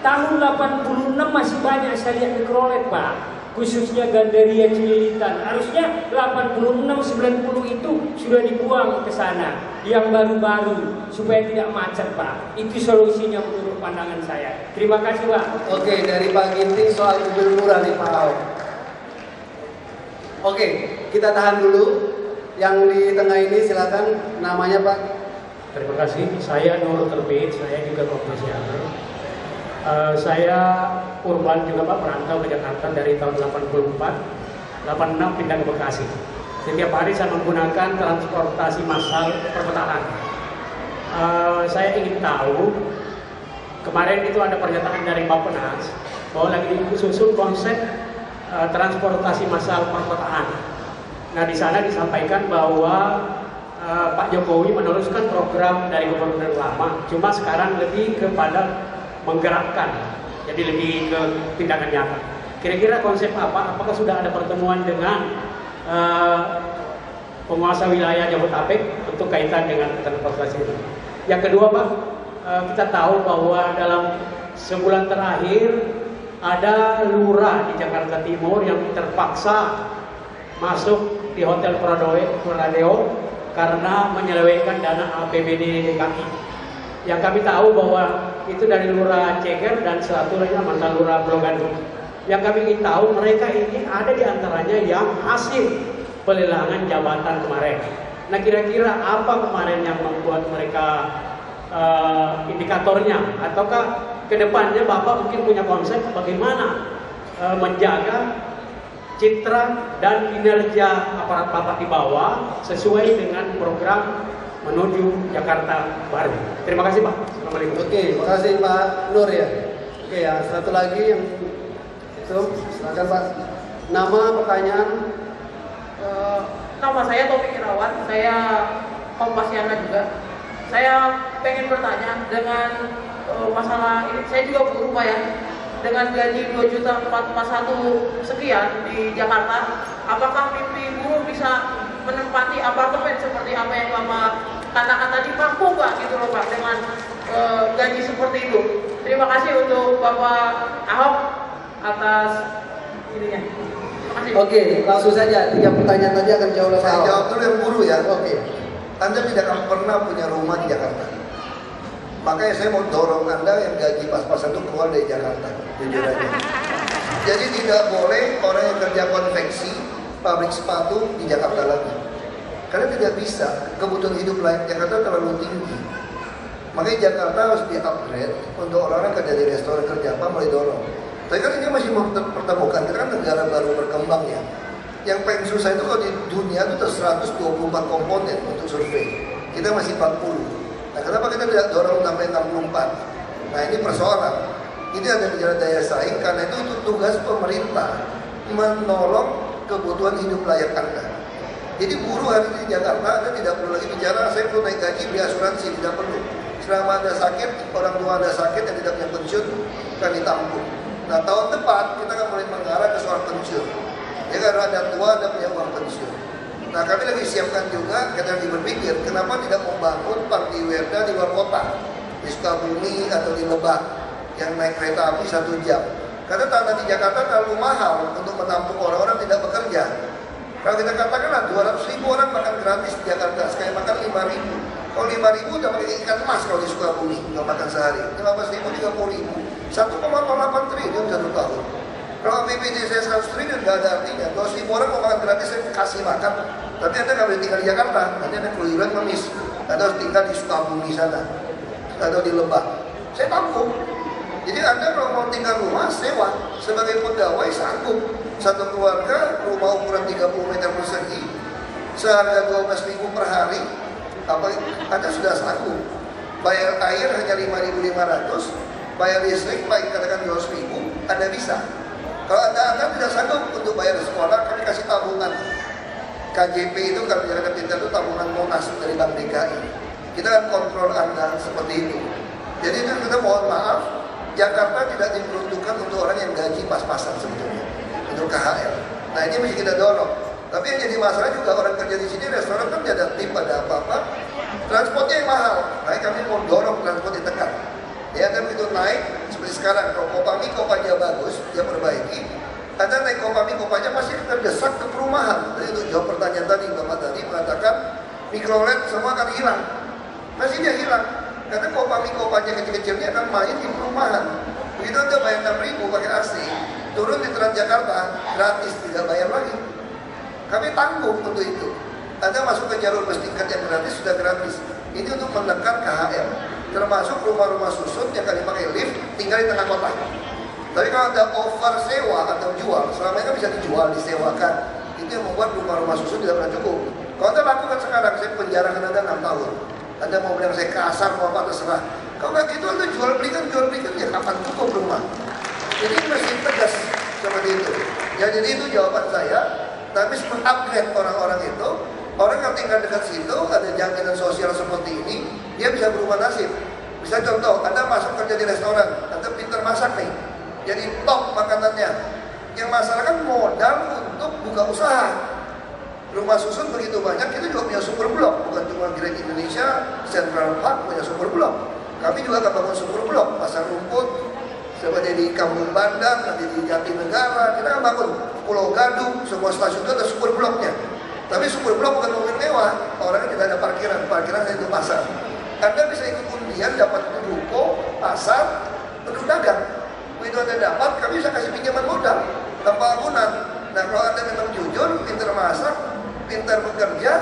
tahun 86 masih banyak saya lihat mikrolet, Pak. Khususnya Gandaria Cililitan. Harusnya 86-90 itu sudah dibuang ke sana. Yang baru-baru supaya tidak macet, Pak. Itu solusinya menurut pandangan saya. Terima kasih, Pak. Oke, dari Pak Ginting soal mobil murah nih Pak Ahok. Oke, kita tahan dulu. Yang di tengah ini silakan, namanya Pak. Terima kasih. Saya Nurul Terbit, saya juga profesional. Saya urban juga, Pak, merantau ke Jakarta dari tahun 84, 86 pindah ke Bekasi. Setiap hari saya menggunakan transportasi massal perkotaan. Saya ingin tahu, kemarin itu ada pernyataan dari Bappenas bahwa lagi disusun konsep transportasi massal perkotaan. Nah, di sana disampaikan bahwa Pak Jokowi meneruskan program dari gubernur lama, cuma sekarang lebih kepada menggerakkan, jadi lebih ke tindakan nyata. Kira-kira konsep apa? Apakah sudah ada pertemuan dengan penguasa wilayah Jabodetabek untuk kaitan dengan transportasi itu? Yang kedua, Pak, kita tahu bahwa dalam sebulan terakhir ada lurah di Jakarta Timur yang terpaksa masuk di Hotel Pradeo karena menyelewengkan dana APBD DKI. Yang kami tahu bahwa itu dari Lurah Ceger dan satu lagi mantan Lurah Blogandung. Yang kami ingin tahu, mereka ini ada di antaranya yang hasil pelelangan jabatan kemarin. Nah, kira-kira apa kemarin yang membuat mereka indikatornya? Ataukah ke depannya Bapak mungkin punya konsep bagaimana menjaga citra dan kinerja aparat Bapak di bawah sesuai dengan program menuju Jakarta Baru. Terima kasih, Pak. Assalamualaikum. Oke, makasih Pak Nur ya. Oke, yang satu lagi yang itu, silakan Pak. Nama, pertanyaan. Nama saya Taufik Irawan, saya Kompasiana juga. Saya pengen bertanya dengan masalah ini, saya juga buruh Pak ya. Dengan gaji 2.441 sekian di Jakarta, apakah mimpi buruh bisa menempati apartemen seperti apa yang Bapak katakan tadi, mampu nggak gitu loh Pak dengan gaji seperti itu? Terima kasih untuk Bapak Ahok atas ininya. Terima kasih. Oke, langsung saja 3 pertanyaan tadi akan jawab oleh Pak Saya Ahok. jawab dulu yang buruh ya. Oke. Anda tidak akan pernah punya rumah di Jakarta. Makanya saya mau dorong Anda yang gaji pas-pasan itu keluar dari Jakarta. Jujur aja. Jadi tidak boleh orang yang kerja konveksi, pabrik sepatu di Jakarta lagi. Karena tidak bisa, kebutuhan hidup layak Jakarta terlalu tinggi. Makanya Jakarta harus di-upgrade untuk orang-orang kerja di restoran, kerja apa, mulai dorong. Tapi kan ini masih mempertemukan, kita kan negara baru berkembang ya. Yang paling susah itu kalau di dunia itu 124 komponen untuk survei. Kita masih 40. Nah, kenapa kita tidak dorong sampai 64? Nah, ini persoalan. Ini ada bicara daya saing, karena itu tugas pemerintah menolong kebutuhan hidup layak Anda. Jadi buruh hari ini di Jakarta, Anda tidak perlu lagi bicara, saya perlu naik gaji, beli asuransi, tidak perlu. Selama Anda sakit, orang tua Anda sakit yang tidak punya pensiun, kan ditampung. Nah, tahun depan kita akan mulai mengarah ke soal pensiun. Ya, karena Anda tua, Anda punya uang pensiun. Nah, kami lagi siapkan juga, kita lagi berpikir, kenapa tidak membangun parti Werda di luar kota, di Sukabumi atau di Lebak, yang naik kereta api 1 jam. Karena tanah di Jakarta terlalu mahal untuk menampung orang-orang tidak bekerja. Kalau kita katakanlah 200.000 orang makan gratis di Jakarta, sekali makan 5.000. Kalau 5.000 udah pakai ikan emas kalau di Sukabumi, nggak makan sehari. 15.000, 30.000. 1,08 triliun 1 tahun. Kalau APBD saya 100 triliun nggak ada artinya. Kalau 1.000 orang mau makan gratis saya kasih makan, tapi Anda nggak boleh tinggal di Jakarta, nanti Anda keluyuran ngemis. Anda harus tinggal di Sukabumi sana, atau di Lebak. Saya tampung. Jadi Anda kalau mau tinggal rumah sewa, sebagai pegawai sanggup. Satu keluarga rumah ukuran 30 meter persegi, seharga 12.000 per hari, Anda sudah sanggup. Bayar air hanya 5.500, bayar listrik baik katakan 200.000, Anda bisa. Kalau Anda tidak sanggup untuk bayar sekolah, kami kasih tabungan. KJP itu kalau Jakarta Pintar itu tabungan Monas dari Bank DKI. Kita akan kontrol Anda seperti itu. Jadi itu kita mohon maaf, Jakarta tidak diperuntukkan untuk orang yang gaji pas-pasan sebetulnya, untuk KHL. Nah ini mesti kita dorong. Tapi yang jadi masalah juga orang kerja di sini, restoran kan tidak ada tip, ada apa-apa. Transportnya yang mahal, nah kami mau dorong transport ditekan. Ya, dan itu naik seperti sekarang. Kalau Kopami kopanya bagus, dia perbaiki. Anda naik Kopami kopanya masih terdesak ke perumahan. Jadi untuk jawab pertanyaan tadi, Bapak tadi mengatakan mikrolet semua akan hilang. Masih dia hilang. Karena Kopami kopanya kecil-kecilnya akan main di perumahan. Begitu Anda bayar 6.000 pakai AC, turun di Transjakarta gratis, tidak bayar lagi. Kami tanggung untuk itu. Anda masuk ke jalur bus tingkat yang gratis sudah gratis. Ini untuk menekan KHL. Termasuk rumah-rumah susun yang kali pakai lift tinggal di tengah kota. Tapi kalau ada over sewa atau jual, selama ini kan bisa dijual, disewakan. Itu yang membuat rumah-rumah susun tidak pernah cukup. Kalau Anda lakukan sekarang, saya penjarakan Anda 6 tahun. Anda mau bilang saya kasar, mau apa terserah. Kalau nggak gitu Anda jual belikan ya kapan cukup rumah. Jadi mesti tegas seperti itu. Ya jadi itu jawaban saya. Tapi mengupgrade orang-orang itu. Orang yang tinggal dekat situ, ada jaminan sosial seperti ini, dia bisa berubah nasib. Bisa contoh, Anda masuk kerja di restoran, Anda pintar masak nih, jadi top makanannya. Yang masalah kan modal untuk buka usaha. Rumah susun begitu banyak, kita juga punya super blok. Bukan cuma Grand Indonesia, Central Park punya super blok. Kami juga akan bangun super blok, Pasar Rumput, seperti di Kampung Bandar, nanti di Jatinegara, kita akan bangun Pulau Gadung, semua stasiun itu ada super bloknya. Tapi super blok bukan mobil mewah, orangnya tidak ada parkiran saya itu pasar. Anda bisa ikut undian, dapat ruko, pasar, penduduk dagang. Begitu Anda dapat, kami bisa kasih pinjaman modal tanpa agunan. Nah kalau Anda memang jujur, pintar masak, pintar bekerja,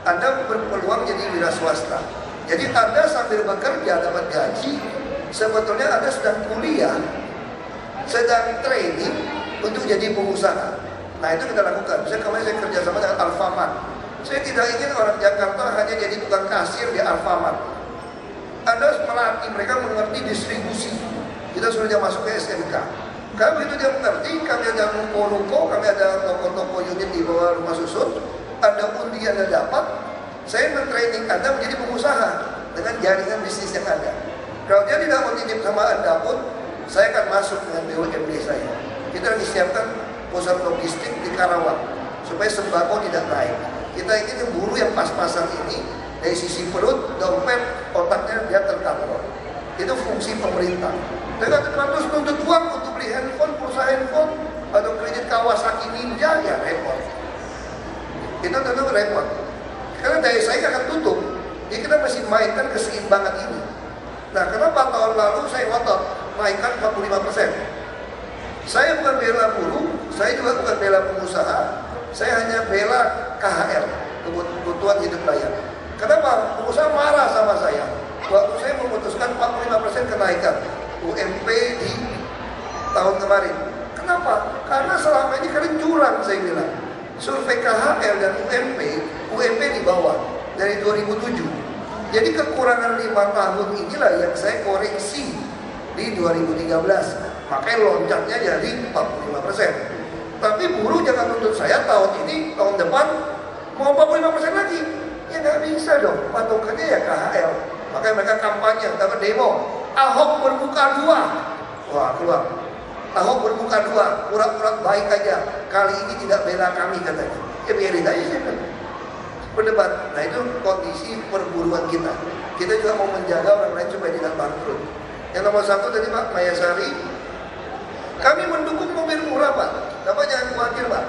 Anda berpeluang jadi wira swasta. Jadi Anda sambil bekerja dapat gaji, sebetulnya Anda sedang kuliah, sedang training untuk jadi pengusaha. Nah itu kita lakukan. Misalnya kemarin saya kerjasama dengan Alfamart. Saya tidak ingin orang Jakarta hanya jadi tukang kasir di Alfamart. Anda harus melatih mereka mengerti distribusi. Kita suruh dia masuk ke SMK. Karena begitu dia mengerti, kami ada ruko-ruko, kami ada toko-toko unit di bawah rumah susun. Anda undi Anda dapat, saya mentraining Anda menjadi pengusaha dengan jaringan bisnis yang ada. Kalau dia tidak mau titip sama Anda pun, saya akan masuk dengan BUMD saya. Kita lagi siapkan pusat logistik di Karawang supaya sembako tidak naik. Kita ingin buruh yang pas-pasan ini dari sisi perut, dompet, otaknya dia terkontrol. Itu fungsi pemerintah. Dengan terus nuntut uang untuk beli handphone, pulsa handphone, atau kredit Kawasaki Ninja, ya repot. Itu tentu repot. Karena daya saing akan tutup. Jadi kita masih mainkan keseimbangan ini. Nah, kenapa tahun lalu saya ngotot naikkan 45%? Saya bukan bela buruh, saya juga bukan bela pengusaha, saya hanya bela KHL, kebutuhan hidup layak. Kenapa? Pengusaha marah sama saya waktu saya memutuskan 45% kenaikan UMP di tahun kemarin. Kenapa? Karena selama ini kalian curang, saya bilang. Survei KHL dan UMP di bawah dari 2007. Jadi kekurangan 5 tahun inilah yang saya koreksi di 2013. Makanya loncatnya jadi 45%. Tapi buruh jangan nuntut saya tahun ini, tahun depan mau 45% lagi. Ya nggak bisa dong, patokannya ya KHL. Makanya mereka kampanye, dapat demo. Ahok bermuka dua. Wah keluar. Ahok bermuka dua, pura-pura baik aja. Kali ini tidak bela kami katanya. Ya biarin aja sih kan. Berdebat. Nah itu kondisi perburuan kita. Kita juga mau menjaga orang lain supaya tidak bangkrut. Yang nomor 1 tadi Pak Mayasari, kami mendukung mobil murah Pak. Bapak jangan khawatir Pak.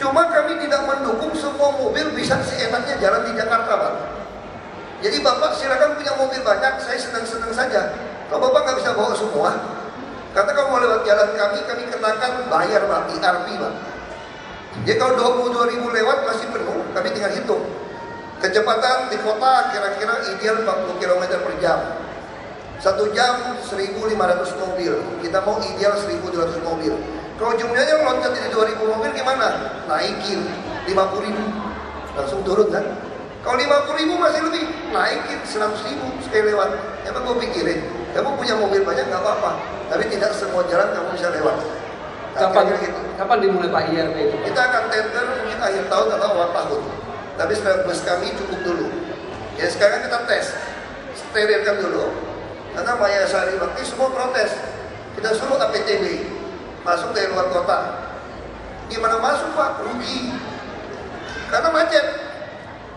Cuma kami tidak mendukung semua mobil bisa seenaknya jalan di Jakarta Pak. Jadi Bapak silakan punya mobil banyak, saya senang-senang saja. Kalau Bapak nggak bisa bawa semua, buat jalan kami kenakan bayar Pak, IRP Pak. Jadi kalau 22.000 lewat masih penuh, kami tinggal hitung. Kecepatan di kota kira-kira ideal 40 km per jam. 1 jam 1.500 mobil. Kita mau ideal 1.200 mobil. Kalau jumlahnya loncat jadi 2.000 mobil gimana? Naikin 50.000. Langsung turun kan? Kalau 50.000 masih lebih, naikin 100.000 sekali lewat. Emang gue pikirin, kamu punya mobil banyak nggak apa-apa, tapi tidak semua jalan kamu bisa lewat. Kapan dimulai Pak IRP itu? Kita akan tender mungkin akhir tahun atau awal tahun. Tapi sekarang bus kami cukup dulu. Ya sekarang kita tes, sterilkan dulu. Karena Maya Sari Bakti semua protes. Kita suruh APTB masuk dari luar kota. Gimana masuk Pak? Rugi. Karena macet.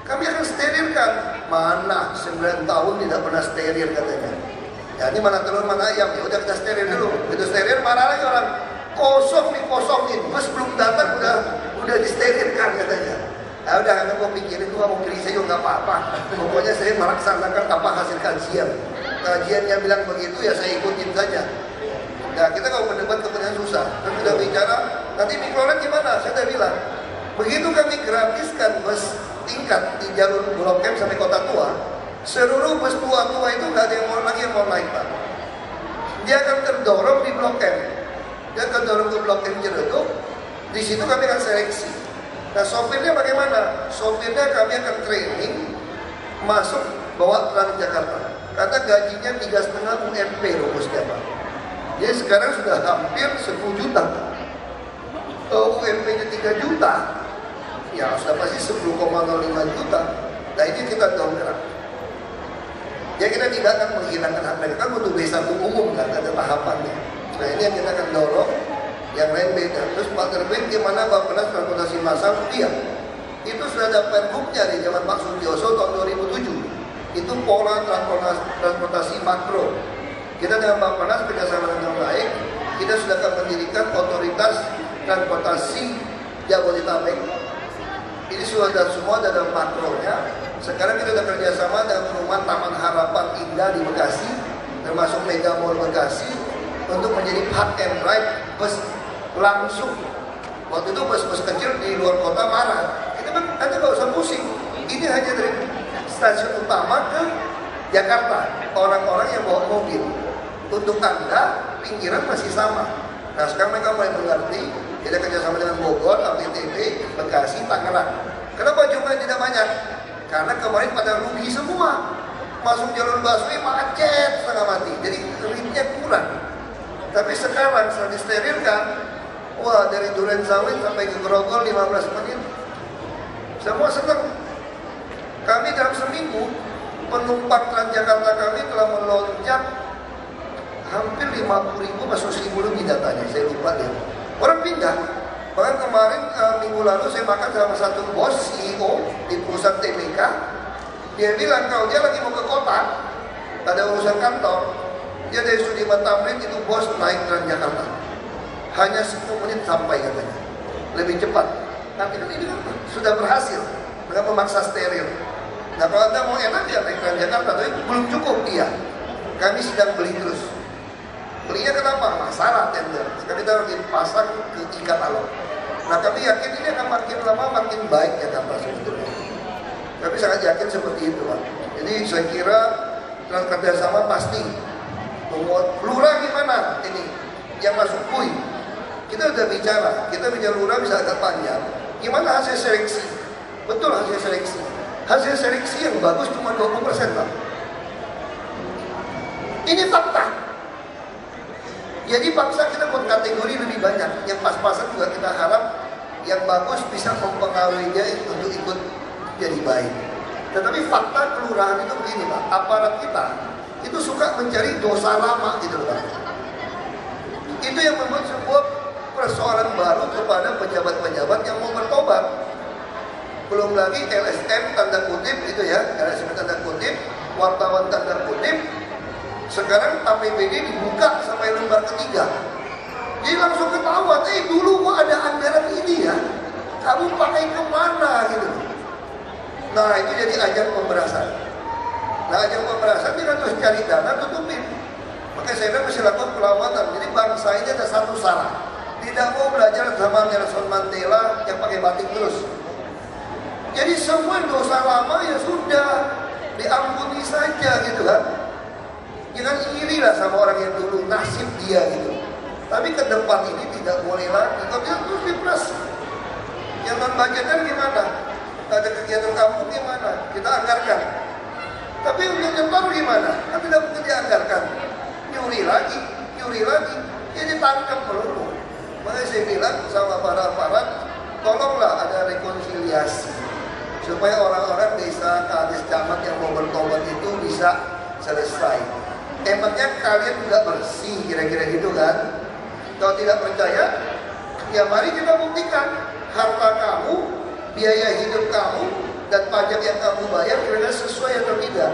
Kami akan sterilkan. Mana 9 tahun tidak pernah steril katanya. Ya ini mana telur mana ayam. Ya udah kita steril dulu. Begitu steril marah lagi orang. Kosong dikosongin. Bus belum datang udah disterilkan katanya. Ya udah, karena gue pikirin gue mau pilih saya juga nggak apa-apa. Pokoknya saya melaksanakan apa hasil kajian. Kajiannya bilang begitu ya saya ikutin saja. Nah kita kalau berdebat kemudian susah. Kita sudah bicara nanti mikrolet gimana? Saya udah bilang. Begitu kami gratiskan bus tingkat di jalur Blok M sampai Kota Tua, seluruh bus tua-tua itu nggak ada yang mau lagi yang mau naik Pak. Dia akan terdorong di Blok M. Dia akan dorong ke Blok M Ciledug. Di situ kami akan seleksi. Nah sopirnya bagaimana? Sopirnya kami akan training masuk bawa Transjakarta. Karena gajinya 3,5 UMP rumusnya Pak. Jadi sekarang sudah hampir 10 juta. UMP-nya 3 juta. Ya sudah pasti 10,05 juta. Nah ini kita dongkrak. Ya kita tidak akan menghilangkan hak mereka. Kan butuh B1 umum kan, ada tahapannya. Nah ini yang kita akan dorong. Yang lain beda. Terus Pak Terbit gimana Bappenas transportasi massal? Iya. Itu sudah ada pergubnya di zaman Pak Sutioso tahun 2007. Itu pola transportasi makro. Kita dengan Bappenas kerjasama dengan baik. Kita sudah akan mendirikan otoritas transportasi Jabodetabek. Ini sudah semua dalam makronya. Sekarang kita sudah kerjasama dengan perumahan Taman Harapan Indah di Bekasi, termasuk Mega Mall Bekasi, untuk menjadi park and ride bus langsung. Waktu itu bus-bus kecil di luar kota marah. Itu kan Anda nggak usah pusing. Ini hanya dari stasiun utama ke Jakarta. Orang-orang yang bawa mobil. Untuk Anda, pinggiran masih sama. Nah sekarang mereka mulai mengerti. Kita kerjasama dengan Bogor, APTB, Bekasi, Tangerang. Kenapa jumlahnya tidak banyak? Karena kemarin pada rugi semua. Masuk jalur busway macet setengah mati. Jadi ritnya kurang. Tapi sekarang setelah disterilkan, wah dari Durensawit sampai ke Grogol 15 menit. Semua senang. Kami dalam seminggu, penumpang Transjakarta kami telah melonjak hampir 50.000 masuk 1.000 lebih datanya. Saya lupa deh. Orang pindah. Bahkan kemarin minggu lalu saya makan sama satu bos CEO di perusahaan TBK. Dia bilang kalau dia lagi mau ke kota, ada urusan kantor, dia dari Sudirman Tamrin itu bos naik Transjakarta. Hanya 10 menit sampai katanya. Lebih cepat. Nah ini kan sudah berhasil dengan memaksa steril. Nah kalau Anda mau enak ya naik Transjakarta, tapi belum cukup dia. Kami sedang beli terus. Belinya kenapa? Masalah tender. Sekarang kita harus dipasang ke e-katalog. Nah kami yakin ini akan makin lama makin baik Jakarta sebetulnya. Kami sangat yakin seperti itu Pak. Jadi saya kira kerjasama pasti. Lurah gimana ini? Yang masuk kui. Kita udah bicara. Kita bicara lurah bisa agak panjang. Gimana hasil seleksi? Betul hasil seleksi. Hasil seleksi yang bagus cuma 20% Pak. Ini fakta. Jadi paksa kita buat kategori lebih banyak. Yang pas-pasan juga kita harap yang bagus bisa mempengaruhi dia untuk ikut jadi baik. Tetapi fakta kelurahan itu begini Pak, aparat kita itu suka mencari dosa lama gitu Pak. Itu yang membuat sebuah persoalan baru kepada pejabat-pejabat yang mau bertobat. Belum lagi LSM tanda kutip itu ya, LSM tanda kutip, wartawan tanda kutip. Sekarang APBD dibuka sampai lembar ketiga. Jadi langsung ketahuan, dulu kok ada anggaran ini ya, kamu pakai kemana gitu. Nah itu jadi ajang pemberasan. Nah ajang pemberasan dia kan terus cari dana tutupin. Makanya saya bilang mesti lakukan perlawanan. Jadi bangsa ini ada satu salah, tidak mau belajar zaman Nelson Mandela yang pakai batik terus. Jadi semua dosa lama ya sudah diampuni saja gitu kan. Jangan irilah sama orang yang dulu, nasib dia gitu. Tapi ke depan ini tidak boleh lagi. Kalau tidak terus diperas. Yang non-budgetan gimana? Ada kegiatan kampung gimana? Kita anggarkan. Tapi untuk nyetor gimana? Kan tidak mungkin dianggarkan. Nyuri lagi. Ya ditangkap melulu. Makanya saya bilang sama para aparat, tolonglah ada rekonsiliasi. Supaya orang-orang desa, kades, camat yang mau bertobat itu bisa selesai. Emangnya kalian juga bersih, kira-kira gitu kan? Kalau tidak percaya, ya mari kita buktikan harta kamu, biaya hidup kamu, dan pajak yang kamu bayar kira-kira sesuai atau tidak.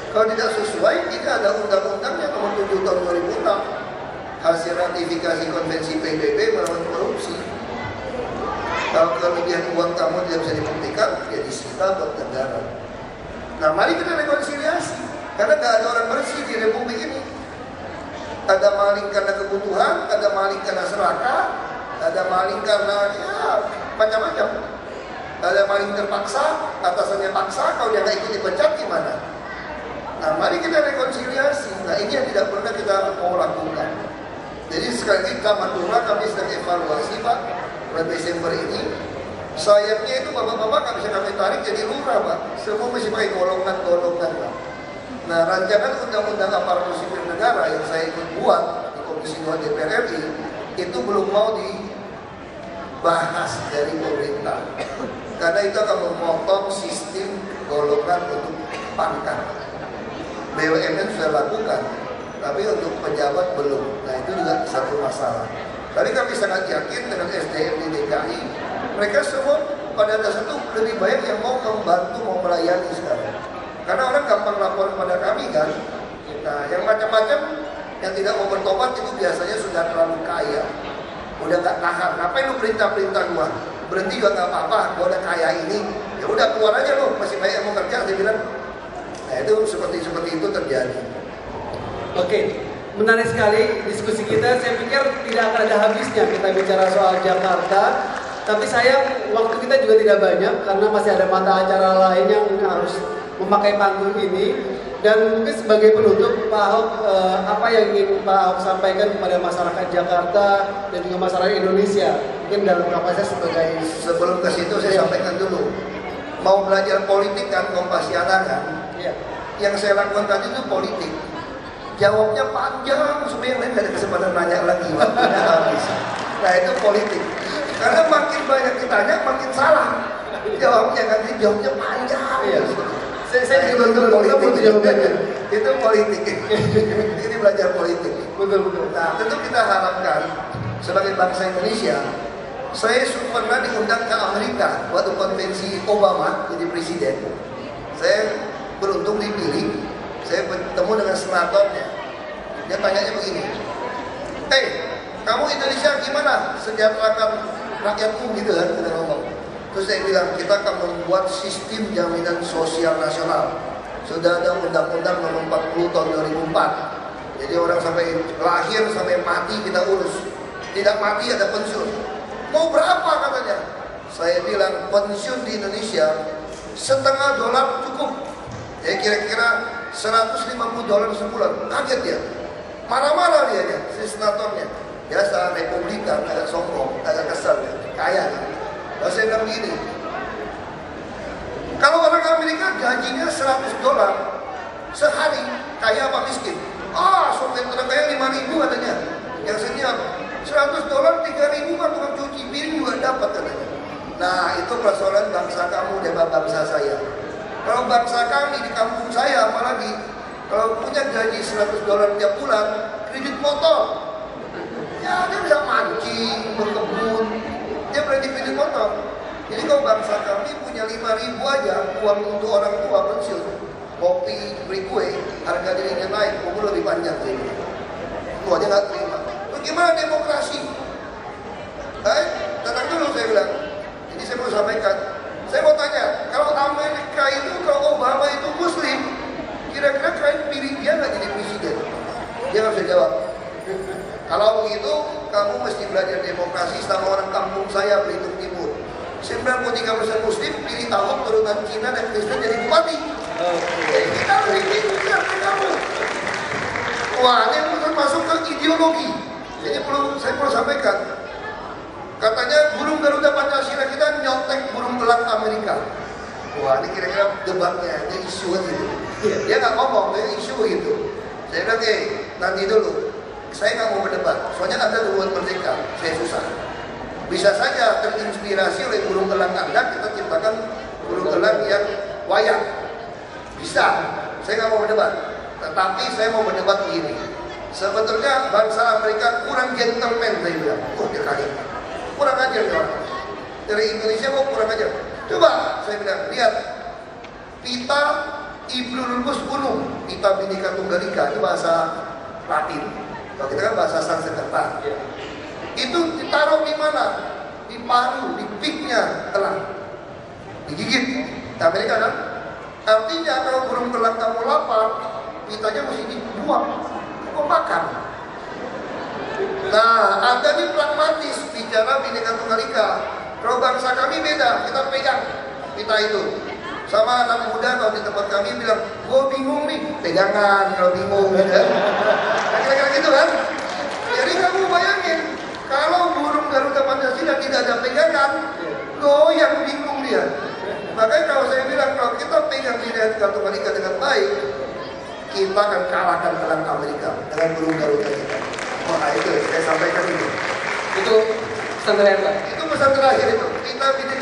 Kalau tidak sesuai, ini ada undang-undangnya nomor 7 tahun 2006, hasil ratifikasi konvensi PBB melawan korupsi. Kalau kelebihan uang kamu tidak bisa dibuktikan, ya disita buat negara. Nah, mari kita rekonsiliasi, karena tidak ada orang bersih di Republik ini. Ada maling karena kebutuhan, ada maling karena serakah, ada maling karena ya macam-macam. Ada maling terpaksa, atasannya paksa, kalau dia nggak ikut dipecat gimana? Nah, mari kita rekonsiliasi. Nah, ini yang tidak pernah kita mau lakukan. Jadi sekali lagi Kamadura kami sedang evaluasi Pak, mulai Desember ini. Sayangnya itu bapak-bapak nggak bisa kami tarik jadi lurah Pak. Semua masih pakai golongan-golongan Pak. Nah, rancangan undang-undang aparatur sipil negara yang saya ikut buat di Komisi 2 DPR RI itu belum mau dibahas dari pemerintah. Karena itu akan memotong sistem golongan untuk pangkat. BUMN sudah lakukan, tapi untuk pejabat belum. Nah, itu juga satu masalah. Tapi kami sangat yakin dengan SDM di DKI, mereka semua pada dasar itu lebih banyak yang mau membantu, mau melayani sekarang. Karena orang gampang lapor kepada kami kan. Nah, yang macam-macam yang tidak mau bertobat itu biasanya sudah terlalu kaya, udah gak tahan. Ngapain lu perintah-perintah gua? Berhenti juga gak apa-apa, gua udah kaya ini. Ya udah keluar aja lu, masih banyak yang mau kerja. Dia bilang. Nah, itu seperti itu terjadi. Oke, menarik sekali diskusi kita. Saya pikir tidak akan ada habisnya kita bicara soal Jakarta. Tapi sayang waktu kita juga tidak banyak karena masih ada mata acara lain yang harus memakai panggung ini. Dan mungkin sebagai penutup, Pak Ahok, apa yang ingin Pak Ahok sampaikan kepada masyarakat Jakarta dan juga masyarakat Indonesia? Mungkin dalam kapasitas sebagai... Sebelum ke situ saya sampaikan dulu, mau belajar politik kan Kompasiana kan? Ya. Yang saya lakukan tadi itu politik. Jawabnya panjang supaya yang lain gak ada kesempatan nanya lagi, waktunya habis. Nah, itu politik. Karena makin banyak ditanya makin salah jawabnya kan, jawabnya panjang. Iya. Saya juga politik jawabannya. Itu politik. Ini belajar politik. Betul. Nah, tentu kita harapkan sebagai bangsa Indonesia, saya pernah diundang ke Amerika waktu konvensi Obama jadi presiden. Saya beruntung dipilih. Saya bertemu dengan senatornya. Dia tanyanya begini, kamu Indonesia gimana? Sejahterakan rakyatmu gitu kan, kita ngomong. Terus saya bilang, kita akan membuat sistem jaminan sosial nasional. Sudah ada undang-undang nomor 40 tahun 2004. Jadi orang sampai lahir sampai mati kita urus. Tidak mati ada pensiun. Mau berapa katanya? Saya bilang pensiun di Indonesia $0,5 cukup. Ya kira-kira $150 sebulan. Kaget dia. Marah-marah dia, si senatornya. Biasa Republikan, agak sombong, agak kesal, kaya. Lalu saya bilang begini, kalau orang Amerika gajinya $100 sehari, kaya apa miskin? Sopir truk kaya 5.000 katanya. Yang senior $100 3.000 kan tukang cuci piring juga dapat katanya. Nah, itu persoalan bangsa kamu dan bangsa saya. Kalau bangsa kami di kampung saya apalagi, kalau punya gaji $100 tiap bulan, kredit motor. Ya, dia bisa mancing, berkebun, dia berani kredit motor. Jadi kalau bangsa kami punya 5.000 aja uang untuk orang tua pensiun, kopi, beli kue, harga dirinya naik, umur lebih panjang. Itu aja nggak terima. Bagaimana demokrasi? Tenang dulu saya bilang. Jadi saya mau sampaikan. Saya mau tanya, kalau Amerika itu, kalau Obama itu Muslim, kira-kira kalian pilih dia nggak jadi presiden? Dia nggak bisa jawab. Kalau begitu, kamu mesti belajar demokrasi sama orang kampung saya, Belitung Timur. 93% Muslim, pilih Ahok turunan Cina dan Kristen jadi bupati. Jadi kita lebih bingung dari kamu. Wah, ini masuk ke ideologi. Jadi saya perlu sampaikan. Katanya burung Garuda Pancasila kita nyontek burung elang Amerika. Wah, ini kira-kira debatnya, dia isu kan gitu. Dia nggak ngomong, dia isu gitu. Saya bilang, nanti dulu. Saya nggak mau berdebat, soalnya Anda duluan merdeka, saya susah. Bisa saja terinspirasi oleh burung elang Anda, kita ciptakan burung elang yang wayang. Bisa, saya nggak mau berdebat. Tetapi saya mau berdebat begini. Sebetulnya bangsa Amerika kurang gentleman, saya bilang. Dia kaget. Kurang ajar ya orang. Dari Indonesia kok kurang ajar. Coba, saya bilang, lihat. Pita Ibrul Mus Unum, Pita Bhinneka Tunggal Ika, itu bahasa Latin. Kalau kita kan bahasa Sanskerta. Itu ditaruh di mana? Di paru, di piknya elang. Digigit. Di Amerika kan? Artinya kalau burung elang kamu lapar, pitanya mesti dibuang. Kok makan? Nah, Anda ini pragmatis bicara Bhinneka Tunggal Ika. Kalau bangsa kami beda, kita pegang pita itu. Sama anak muda kalau di tempat kami bilang, gue bingung nih, pegangan kalau bingung gitu. Nah, kira-kira gitu kan? Jadi kamu bayangin, kalau burung Garuda Pancasila tidak ada pegangan, goyang bingung dia. Makanya kalau saya bilang, kalau kita pegang Bhinneka Tunggal Ika dengan baik, kita akan kalahkan elang Amerika dengan burung Garuda kita. Wah, itu saya sampaikan itu. Itu pesan terakhir Pak. Itu pesan terakhir itu. Kita